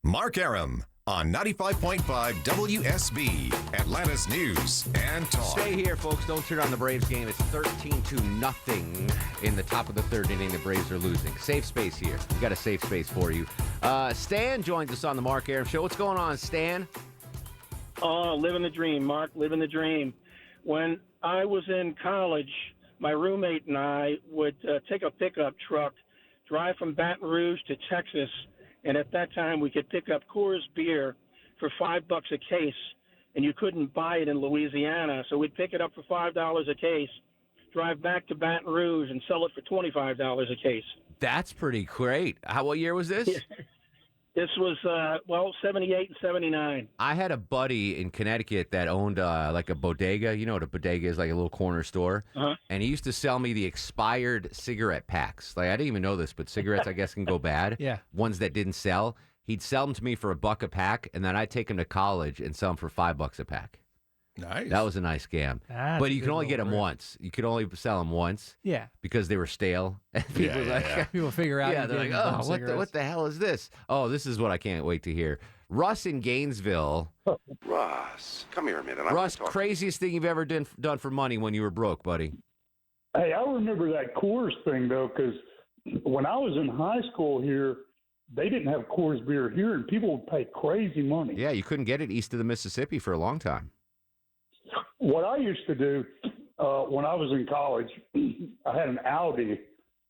Mark Arum on 95.5 WSB, Atlanta's News and Talk. Stay here, folks. Don't turn on the Braves game. It's 13-0 in the top of the third inning. The Braves are losing. Safe space here. We got a safe space for you. Stan joins us on the Mark Arum Show. What's going on, Stan? Oh, living the dream, Mark, living the dream. When I was in college, my roommate and I would take a pickup truck, drive from Baton Rouge to Texas, and at that time we could pick up Coors beer for $5 a case, and you couldn't buy it in Louisiana. So we'd pick it up for $5 a case, drive back to Baton Rouge, and sell it for $25 a case. That's pretty great. What year was this? This was, 78 and 79. I had a buddy in Connecticut that owned like a bodega. You know what a bodega is, like a little corner store. Uh-huh. And he used to sell me the expired cigarette packs. Like, I didn't even know this, but cigarettes, I guess, can go bad. Yeah. Ones that didn't sell. He'd sell them to me for $1 a pack, and then I'd take them to college and sell them for $5 a pack. Nice. That was a nice scam. That's but you a can good only get little them rip. once. You could only sell them once. Yeah. Because they were stale. And people People figure out. Yeah, you they're like, gave them oh, what the hell is this? Oh, this is what I can't wait to hear. Russ in Gainesville. Russ, come here a minute. Russ, craziest thing you've ever done for money when you were broke, buddy? Hey, I remember that Coors thing, though, because when I was in high school here, they didn't have Coors beer here, and people would pay crazy money. Yeah, you couldn't get it east of the Mississippi for a long time. What I used to do when I was in college, I had an Audi,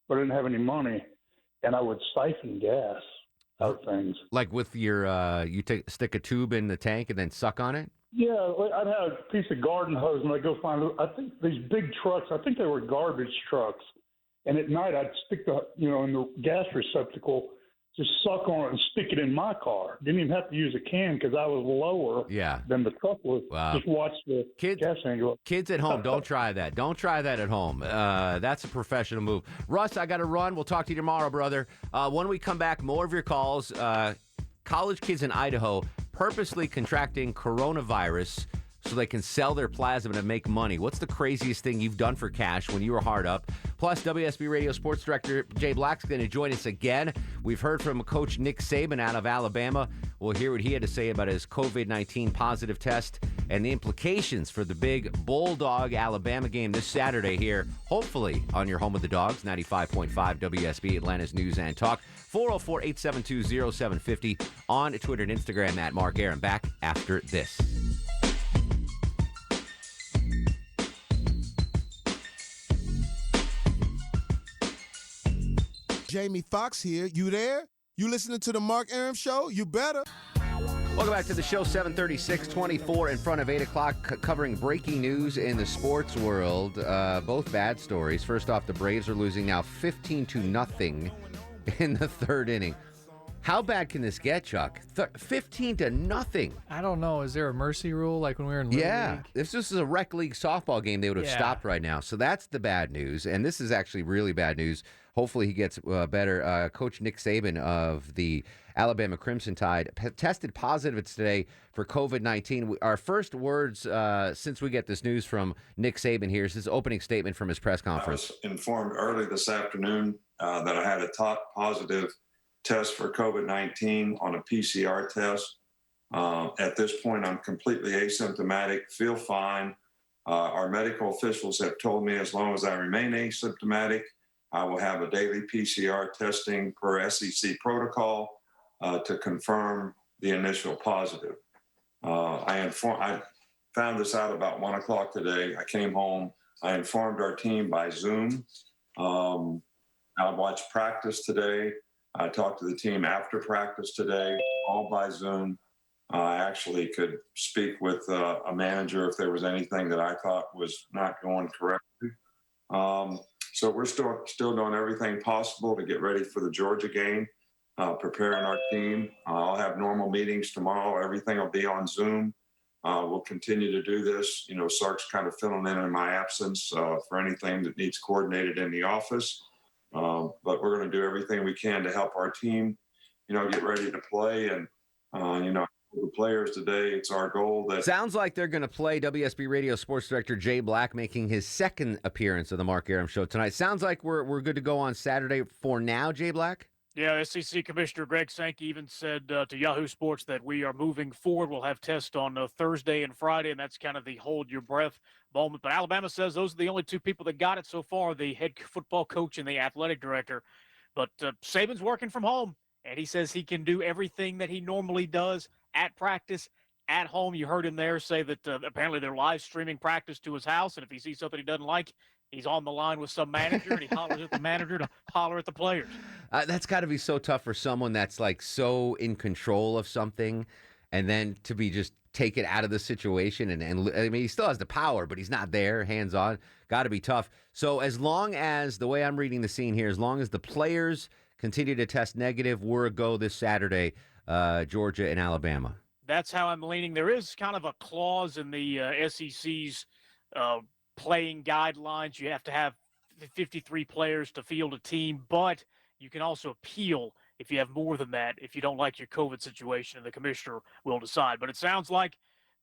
but I didn't have any money, and I would siphon gas out of things. Like with your, stick a tube in the tank and then suck on it? Yeah, I'd have a piece of garden hose, and I'd go find, I think these big trucks, I think they were garbage trucks, and at night I'd stick the, in the gas receptacle, just suck on it and stick it in my car. Didn't even have to use a can because I was lower than the truck was. Wow. Just watch the gas tank. Kids at home, don't try that. Don't try that at home. That's a professional move. Russ, I got to run. We'll talk to you tomorrow, brother. When we come back, more of your calls. college kids in Idaho purposely contracting coronavirus so they can sell their plasma to make money. What's the craziest thing you've done for cash when you were hard up? Plus, WSB Radio Sports Director Jay Black's going to join us again. We've heard from Coach Nick Saban out of Alabama. We'll hear what he had to say about his COVID-19 positive test and the implications for the big Bulldog-Alabama game this Saturday here, hopefully on your home of the Dogs, 95.5 WSB, Atlanta's News and Talk. 404-872-0750 on Twitter and Instagram at Mark Arum. Back after this. Jamie Foxx here. You there? You listening to the Mark Arum Show? You better. Welcome back to the show, 7:36:24 in front of 8 o'clock, covering breaking news in the sports world. Both bad stories. First off, the Braves are losing now 15-0 in the third inning. How bad can this get, Chuck? 15-0. I don't know. Is there a mercy rule like when we were in Little League? If this is a rec league softball game, they would have stopped right now. So that's the bad news. And this is actually really bad news. Hopefully he gets better. Coach Nick Saban of the Alabama Crimson Tide tested positive today for COVID-19. Our first words since we get this news from Nick Saban here is his opening statement from his press conference. I was informed early this afternoon that I had a positive test for COVID-19 on a PCR test. At this point, I'm completely asymptomatic, feel fine. Our medical officials have told me as long as I remain asymptomatic, I will have a daily PCR testing per SEC protocol to confirm the initial positive. I found this out about 1 o'clock today. I came home. I informed our team by Zoom. I watched practice today. I talked to the team after practice today, all by Zoom. I actually could speak with a manager if there was anything that I thought was not going correctly. So we're still doing everything possible to get ready for the Georgia game, preparing our team. I'll have normal meetings tomorrow. Everything will be on Zoom. We'll continue to do this. You know, Sark's kind of filling in my absence for anything that needs coordinated in the office. But we're going to do everything we can to help our team, get ready to play. And, the players today, it's our goal that... Sounds like they're going to play. WSB Radio Sports Director Jay Black making his second appearance of the Mark Arum Show tonight. Sounds like we're good to go on Saturday for now, Jay Black? Yeah, SEC Commissioner Greg Sankey even said to Yahoo Sports that we are moving forward. We'll have tests on Thursday and Friday, and that's kind of the hold your breath moment. But Alabama says those are the only two people that got it so far, the head football coach and the athletic director. But Saban's working from home, and he says he can do everything that he normally does at practice, at home. You heard him there say that apparently they're live streaming practice to his house, and if he sees something he doesn't like, he's on the line with some manager, and he hollers at the manager to holler at the players. That's got to be so tough for someone that's like so in control of something, and then to be just taken out of the situation. And I mean, he still has the power, but he's not there, hands on. Got to be tough. So as long as, the way I'm reading the scene here, as long as the players continue to test negative, we're a go this Saturday, Georgia and Alabama. That's how I'm leaning. There is kind of a clause in the SEC's playing guidelines. You have to have 53 players to field a team, but you can also appeal if you have more than that. If you don't like your COVID situation, and the commissioner will decide. But it sounds like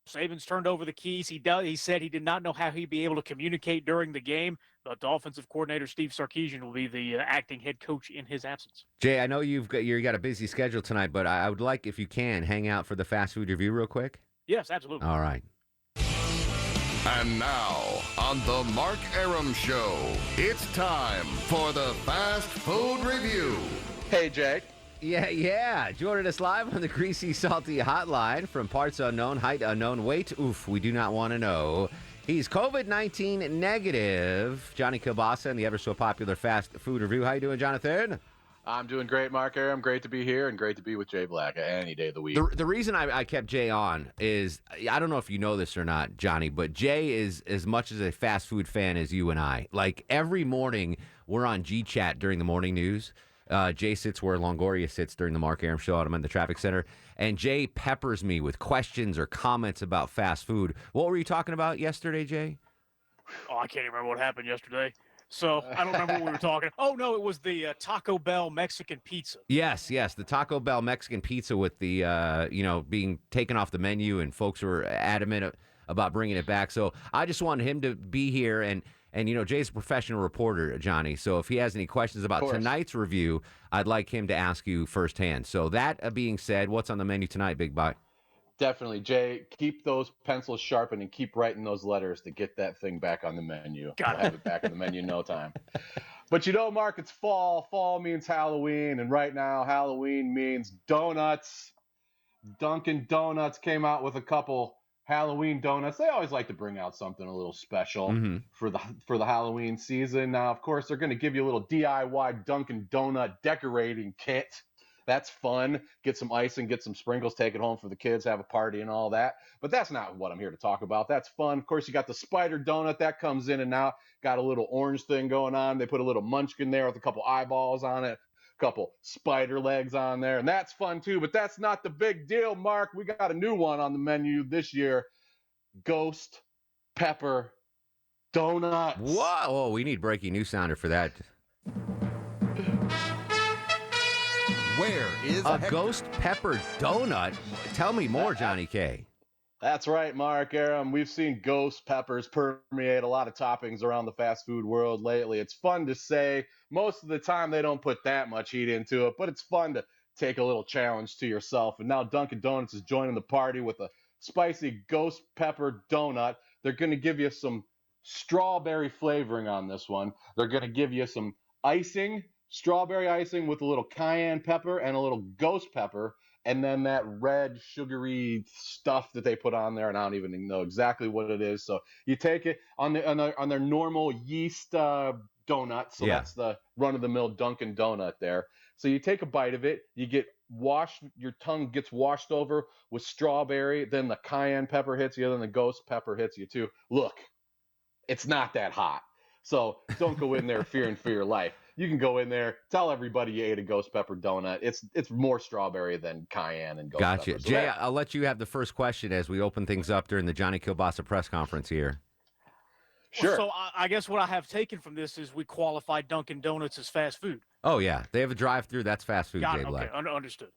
Saban's turned over the keys. He said he did not know how he'd be able to communicate during the game, but the offensive coordinator, Steve Sarkisian, will be the acting head coach in his absence. Jay, I know you got a busy schedule tonight, but I would like, if you can, hang out for the fast food review real quick. Yes, absolutely. All right. And now, on the Mark Arum Show, it's time for the Fast Food Review. Hey, Jay. Yeah. Joining us live on the Greasy Salty Hotline from parts unknown, height unknown, weight, we do not want to know. He's COVID-19 negative. Johnny Kielbasa and the ever so popular Fast Food Review. How you doing, Jonathan? I'm doing great, Mark Arum. Great to be here and great to be with Jay Black any day of the week. The reason I kept Jay on is, I don't know if you know this or not, Johnny, but Jay is as much as a fast food fan as you and I. Like, every morning, we're on G-Chat during the morning news. Jay sits where Longoria sits during the Mark Arum Show. I'm in the traffic center. And Jay peppers me with questions or comments about fast food. What were you talking about yesterday, Jay? Oh, I can't even remember what happened yesterday. So I don't remember what we were talking. Oh, no, it was the Taco Bell Mexican pizza. Yes, the Taco Bell Mexican pizza with the, being taken off the menu, and folks were adamant about bringing it back. So I just wanted him to be here, and Jay's a professional reporter, Johnny. So if he has any questions about tonight's review, I'd like him to ask you firsthand. So that being said, what's on the menu tonight, Big Buck? Definitely, Jay. Keep those pencils sharpened and keep writing those letters to get that thing back on the menu. We'll have it back on the menu in no time. But Mark, it's fall. Fall means Halloween, and right now Halloween means donuts. Dunkin' Donuts came out with a couple Halloween donuts. They always like to bring out something a little special for the Halloween season. Now, of course, they're going to give you a little DIY Dunkin' Donut decorating kit. That's fun. Get some icing, get some sprinkles, take it home for the kids, have a party and all that. But that's not what I'm here to talk about. That's fun. Of course, you got the spider donut that comes in and out. Got a little orange thing going on. They put a little munchkin there with a couple eyeballs on it, a couple spider legs on there. And that's fun too. But that's not the big deal, Mark. We got a new one on the menu this year. Ghost pepper donuts. Whoa, we need breaking news sounder for that. Where is a ghost pepper donut? Tell me more, Johnny K. That's right, Mark Arum. We've seen ghost peppers permeate a lot of toppings around the fast food world lately. It's fun to say. Most of the time, they don't put that much heat into it, but it's fun to take a little challenge to yourself. And now Dunkin' Donuts is joining the party with a spicy ghost pepper donut. They're going to give you some strawberry flavoring on this one. They're going to give you some icing, strawberry icing with a little cayenne pepper and a little ghost pepper, and then that red sugary stuff that they put on there, and I don't even know exactly what it is. So you take it on their normal yeast donut. So that's the run-of-the-mill Dunkin' Donut there. So you take a bite of it, you get washed, your tongue gets washed over with strawberry, then the cayenne pepper hits you, then the ghost pepper hits you too. Look, it's not that hot. So don't go in there fearing for your life. You can go in there, tell everybody you ate a ghost pepper donut. It's more strawberry than cayenne and ghost Gotcha. pepper. So Jay, I'll let you have the first question as we open things up during the Johnny Kielbasa press conference here. Sure. So I guess what I have taken from this is we qualify Dunkin' Donuts as fast food. Oh, yeah. They have a drive-through. That's fast food, Got Jay it. Black. Okay, understood.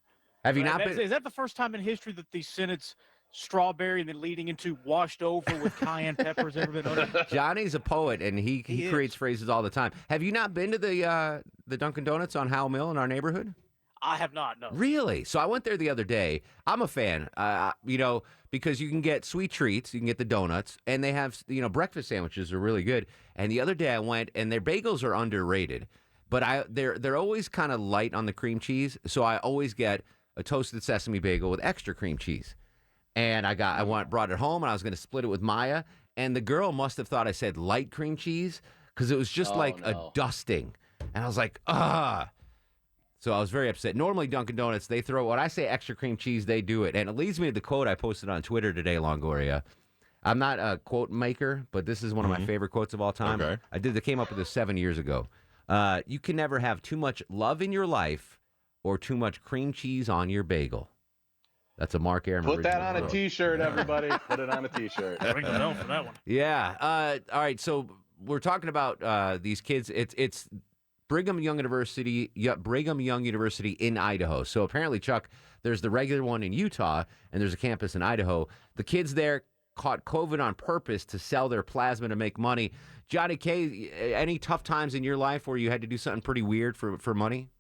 Have you not been? Is that the first time in history that the Senate's strawberry and then leading into washed over with cayenne peppers ever been uttered? Johnny's a poet, and he creates phrases all the time. Have you not been to the Dunkin' Donuts on Howell Mill in our neighborhood? I have not, no. Really? So I went there the other day. I'm a fan, because you can get sweet treats, you can get the donuts, and they have, breakfast sandwiches are really good. And the other day I went, and their bagels are underrated, but they're always kind of light on the cream cheese, so I always get a toasted sesame bagel with extra cream cheese. And brought it home, and I was going to split it with Maya, and the girl must have thought I said light cream cheese because it was just a dusting. And I was like, ah. So I was very upset. Normally, Dunkin' Donuts, they throw, when I say extra cream cheese, they do it. And it leads me to the quote I posted on Twitter today, Longoria. I'm not a quote maker, but this is one of my favorite quotes of all time. Okay. I came up with this 7 years ago. You can never have too much love in your life or too much cream cheese on your bagel. That's a Mark Arum. Put that on a T-shirt, everybody. Put it on a T-shirt. Ring the bell for that one. Yeah. All right. So we're talking about these kids. It's Brigham Young University in Idaho. So apparently, Chuck, there's the regular one in Utah, and there's a campus in Idaho. The kids there caught COVID on purpose to sell their plasma to make money. Johnny K, any tough times in your life where you had to do something pretty weird for money?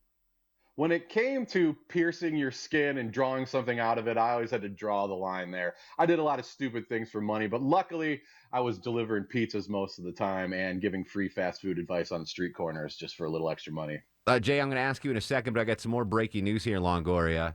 When it came to piercing your skin and drawing something out of it, I always had to draw the line there. I did a lot of stupid things for money, but luckily I was delivering pizzas most of the time and giving free fast food advice on the street corners just for a little extra money. Jay, I'm going to ask you in a second, but I got some more breaking news here in Longoria.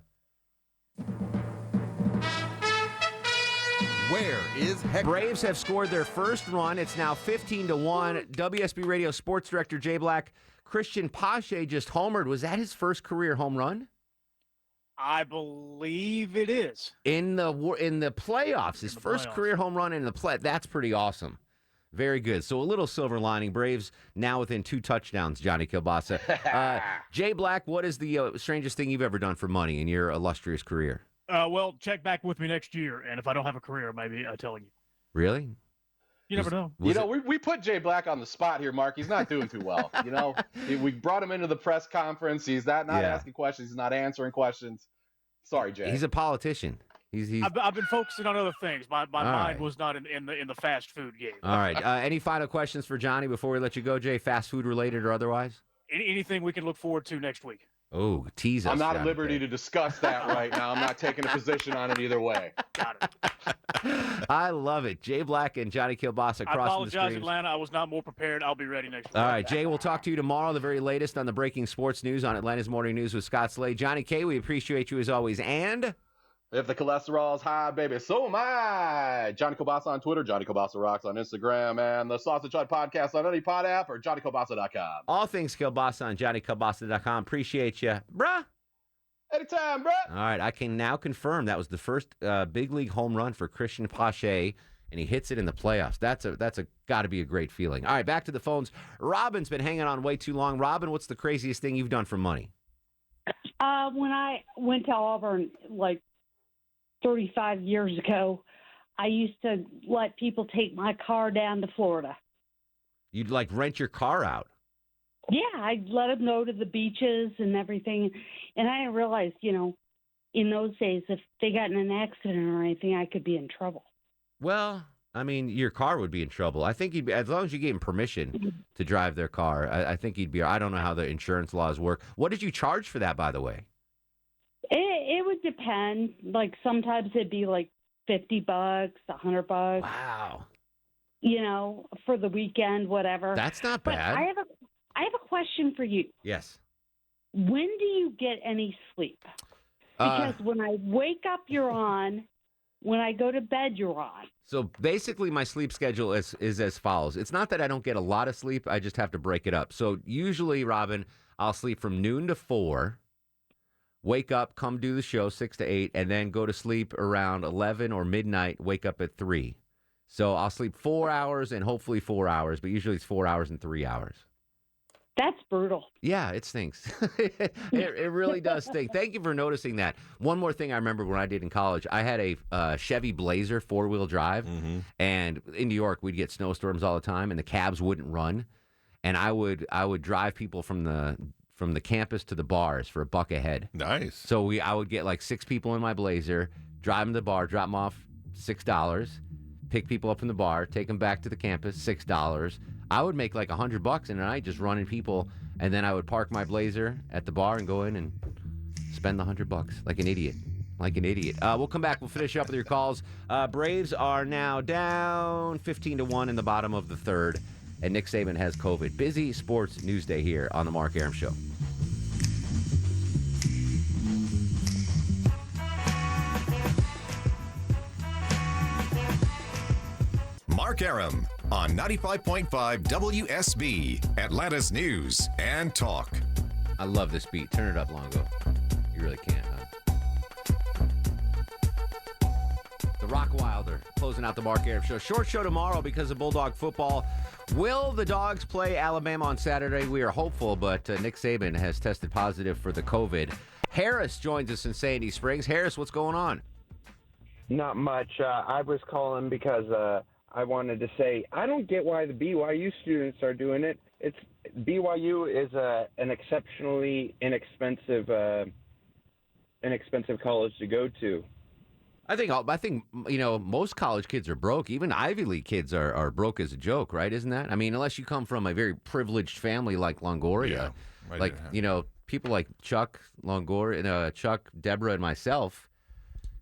Where is Hector? Braves have scored their first run. It's now 15-1. WSB Radio Sports Director Jay Black, Christian Pache just homered. Was that his first career home run? I believe it is. In the playoffs, his first career home run in the play. That's pretty awesome. Very good. So a little silver lining. Braves now within 2 touchdowns, Johnny Kielbasa. Jay Black, what is the strangest thing you've ever done for money in your illustrious career? Well, check back with me next year, and if I don't have a career, maybe I'm telling you. Really? You never know. We put Jay Black on the spot here, Mark. He's not doing too well. We brought him into the press conference. He's not asking questions. He's not answering questions. Sorry, Jay. He's a politician. I've been focusing on other things. My mind was not in the fast food game. All right. Any final questions for Johnny before we let you go, Jay? Fast food related or otherwise? Anything we can look forward to next week? Oh, tease us. I'm not at liberty to discuss that right now. I'm not taking a position on it either way. Got it. I love it. Jay Black and Johnny Kielbasa crossing the I apologize, streams. Atlanta. I was not more prepared. I'll be ready next week. All right, Jay, we'll talk to you tomorrow, the very latest on the breaking sports news on Atlanta's Morning News with Scott Slade. Johnny K., we appreciate you as always. And if the cholesterol's high, baby, so am I. Johnny Kielbasa on Twitter, Johnny Kielbasa Rocks on Instagram, and the Sausage Hut Podcast on any pod app or JohnnyKielbasa.com. all things Kielbasa on JohnnyKielbasa.com. Appreciate you, bruh. Anytime, bro. All right, I can now confirm that was the first big league home run for Christian Pache, and he hits it in the playoffs. That's a got to be a great feeling. All right, back to the phones. Robin's been hanging on way too long. Robin, what's the craziest thing you've done for money? When I went to Auburn, like 35 years ago, I used to let people take my car down to Florida. You'd like rent your car out? Yeah, I'd let them go to the beaches and everything. And I didn't realize, in those days, if they got in an accident or anything, I could be in trouble. Well, I mean, your car would be in trouble. I think as long as you gave him permission to drive their car, I think he'd be. I don't know how the insurance laws work. What did you charge for that, by the way? It would depend. Like sometimes it'd be like $50, $100. Wow. For the weekend, whatever. That's not bad. But I have a question for you. Yes. When do you get any sleep? Because when I wake up, you're on. When I go to bed, you're on. So basically, my sleep schedule is as follows. It's not that I don't get a lot of sleep. I just have to break it up. So usually, Robin, I'll sleep from noon to 4, wake up, come do the show 6 to 8, and then go to sleep around 11 or midnight, wake up at 3. So I'll sleep 4 hours and hopefully 4 hours, but usually it's 4 hours and 3 hours. That's brutal. Yeah, it stinks. it really does stink. Thank you for noticing that. One more thing I remember when I did in college, I had a Chevy Blazer 4-wheel drive, and in New York we'd get snowstorms all the time, and the cabs wouldn't run, and I would drive people from the campus to the bars for $1 a head. Nice. So I would get like 6 people in my Blazer, drive them to the bar, drop them off $6, pick people up from the bar, take them back to the campus, $6. I would make like $100 in a night just running people, and then I would park my Blazer at the bar and go in and spend the $100 like an idiot. We'll come back. We'll finish up with your calls. Braves are now down 15-1 in the bottom of the third, and Nick Saban has COVID. Busy sports news day here on the Mark Arum Show. Mark Arum on 95.5 WSB, Atlanta's News and Talk. I love this beat. Turn it up, Longo. You really can't, huh? The Rock Wilder closing out the Mark Arum Show. Short show tomorrow because of Bulldog football. Will the Dogs play Alabama on Saturday? We are hopeful, but Nick Saban has tested positive for the COVID. Harris joins us in Sandy Springs. Harris, what's going on? Not much. I was calling because I wanted to say I don't get why the BYU students are doing it. BYU is an exceptionally inexpensive college to go to. I think most college kids are broke. Even Ivy League kids are broke as a joke, right? Isn't that? I mean, unless you come from a very privileged family like Longoria, people like Chuck Longoria, Chuck, Deborah, and myself.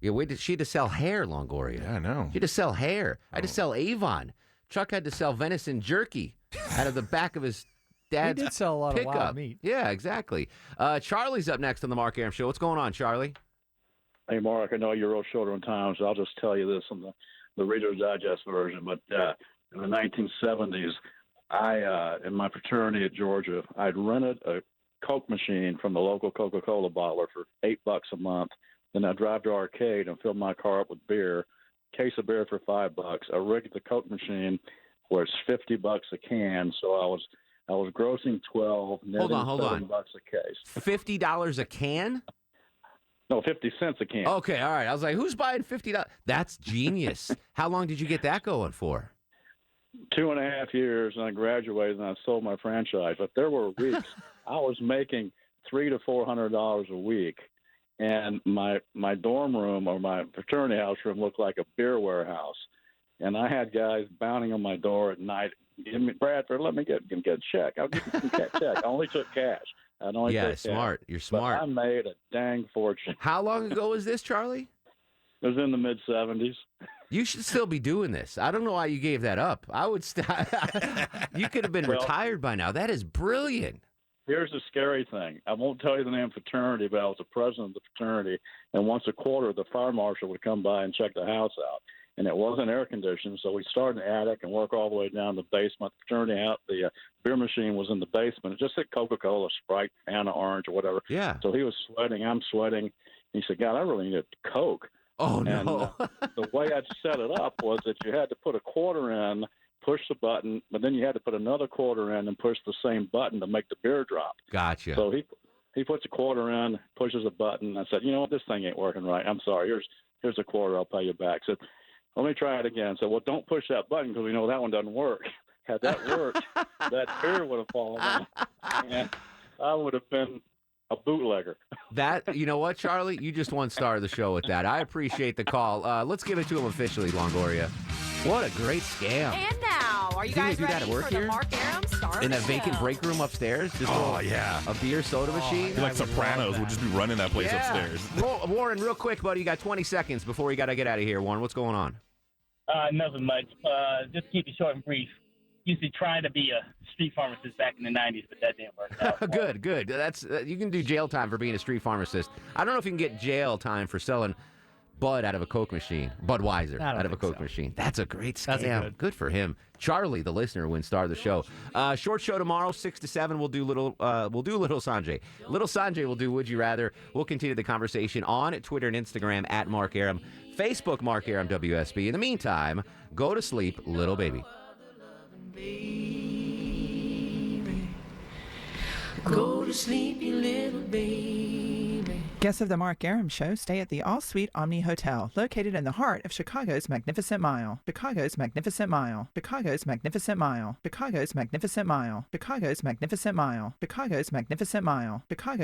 Yeah, she had to sell hair, Longoria. Yeah, I know. She had to sell hair. I had to sell Avon. Chuck had to sell venison jerky out of the back of his dad's He did sell a lot pickup. of wild meat. Yeah, exactly. Charlie's up next on the Mark Arum Show. What's going on, Charlie? Hey, Mark, I know you're real short on time, so I'll just tell you this on the Reader's Digest version. But in the 1970s, in my fraternity at Georgia, I'd rented a Coke machine from the local Coca-Cola bottler for $8 a month. Then I'd drive to arcade and fill my car up with beer, case of beer for $5. I rigged the Coke machine where it's $50 a can, so I was grossing 12, netting Hold on. $7 a case. $50 a can? No, 50 cents a can. Okay, all right. I was like, who's buying $50? That's genius. How long did you get that going for? 2.5 years, and I graduated, and I sold my franchise. But there were weeks I was making $300 to $400 a week, and my dorm room or my fraternity house room looked like a beer warehouse. And I had guys pounding on my door at night. Give me, Bradford, let me get a check. I'll give you some check. I only took cash. Smart. You're smart. But I made a dang fortune. How long ago was this, Charlie? It was in the mid-'70s. You should still be doing this. I don't know why you gave that up. I would You could have been retired by now. That is brilliant. Here's the scary thing. I won't tell you the name of the fraternity, but I was the president of the fraternity, and once a quarter, the fire marshal would come by and check the house out. And it wasn't air conditioned, so we started in the attic and work all the way down to the basement. The fraternity out, the beer machine was in the basement. It just said Coca-Cola, Sprite, Fanta, Orange, or whatever. Yeah. So he was sweating, I'm sweating. He said, God, I really need a Coke. Oh, and, no. The way I'd set it up was that you had to put a quarter in, push the button, but then you had to put another quarter in and push the same button to make the beer drop. Gotcha. So he puts a quarter in, pushes a button. I said, you know what, this thing ain't working right. I'm sorry. Here's a quarter. I'll pay you back. Said, let me try it again. So, well, don't push that button because we know that one doesn't work. Had that worked, that beer would have fallen in, and I would have been a bootlegger. That, you know what, Charlie? You just won star of the show with that. I appreciate the call. Let's give it to him officially, Longoria. What a great scam. And now, are you guys do that ready at work for here? the Mark Arum Star of In the that vacant Show? break room upstairs? Just a beer soda machine? Like Sopranos would just be running that place upstairs. Warren, real quick, buddy, you got 20 seconds before we got to get out of here. Warren, what's going on? Nothing much. Just keep it short and brief. Used to try to be a street pharmacist back in the 90s, but that didn't work out. Good. That's you can do jail time for being a street pharmacist. I don't know if you can get jail time for selling Bud out of a Coke machine. Budweiser out of a Coke machine. That's a great scam. Good for him. Charlie, the listener, wins star of the show. Short show tomorrow, 6 to 7. We'll do little Sanjay. Little Sanjay will do Would You Rather. We'll continue the conversation on Twitter and Instagram at Mark Arum. Facebook, Mark Arum WSB. In the meantime, go to sleep, little baby. Go to sleep, you little baby. Guests of the Mark Arum Show stay at the All-Suite Omni Hotel, located in the heart of Chicago's Magnificent Mile. Chicago's Magnificent Mile. Chicago's Magnificent Mile. Chicago's Magnificent Mile. Chicago's Magnificent Mile. Chicago's Magnificent Mile. Chicago's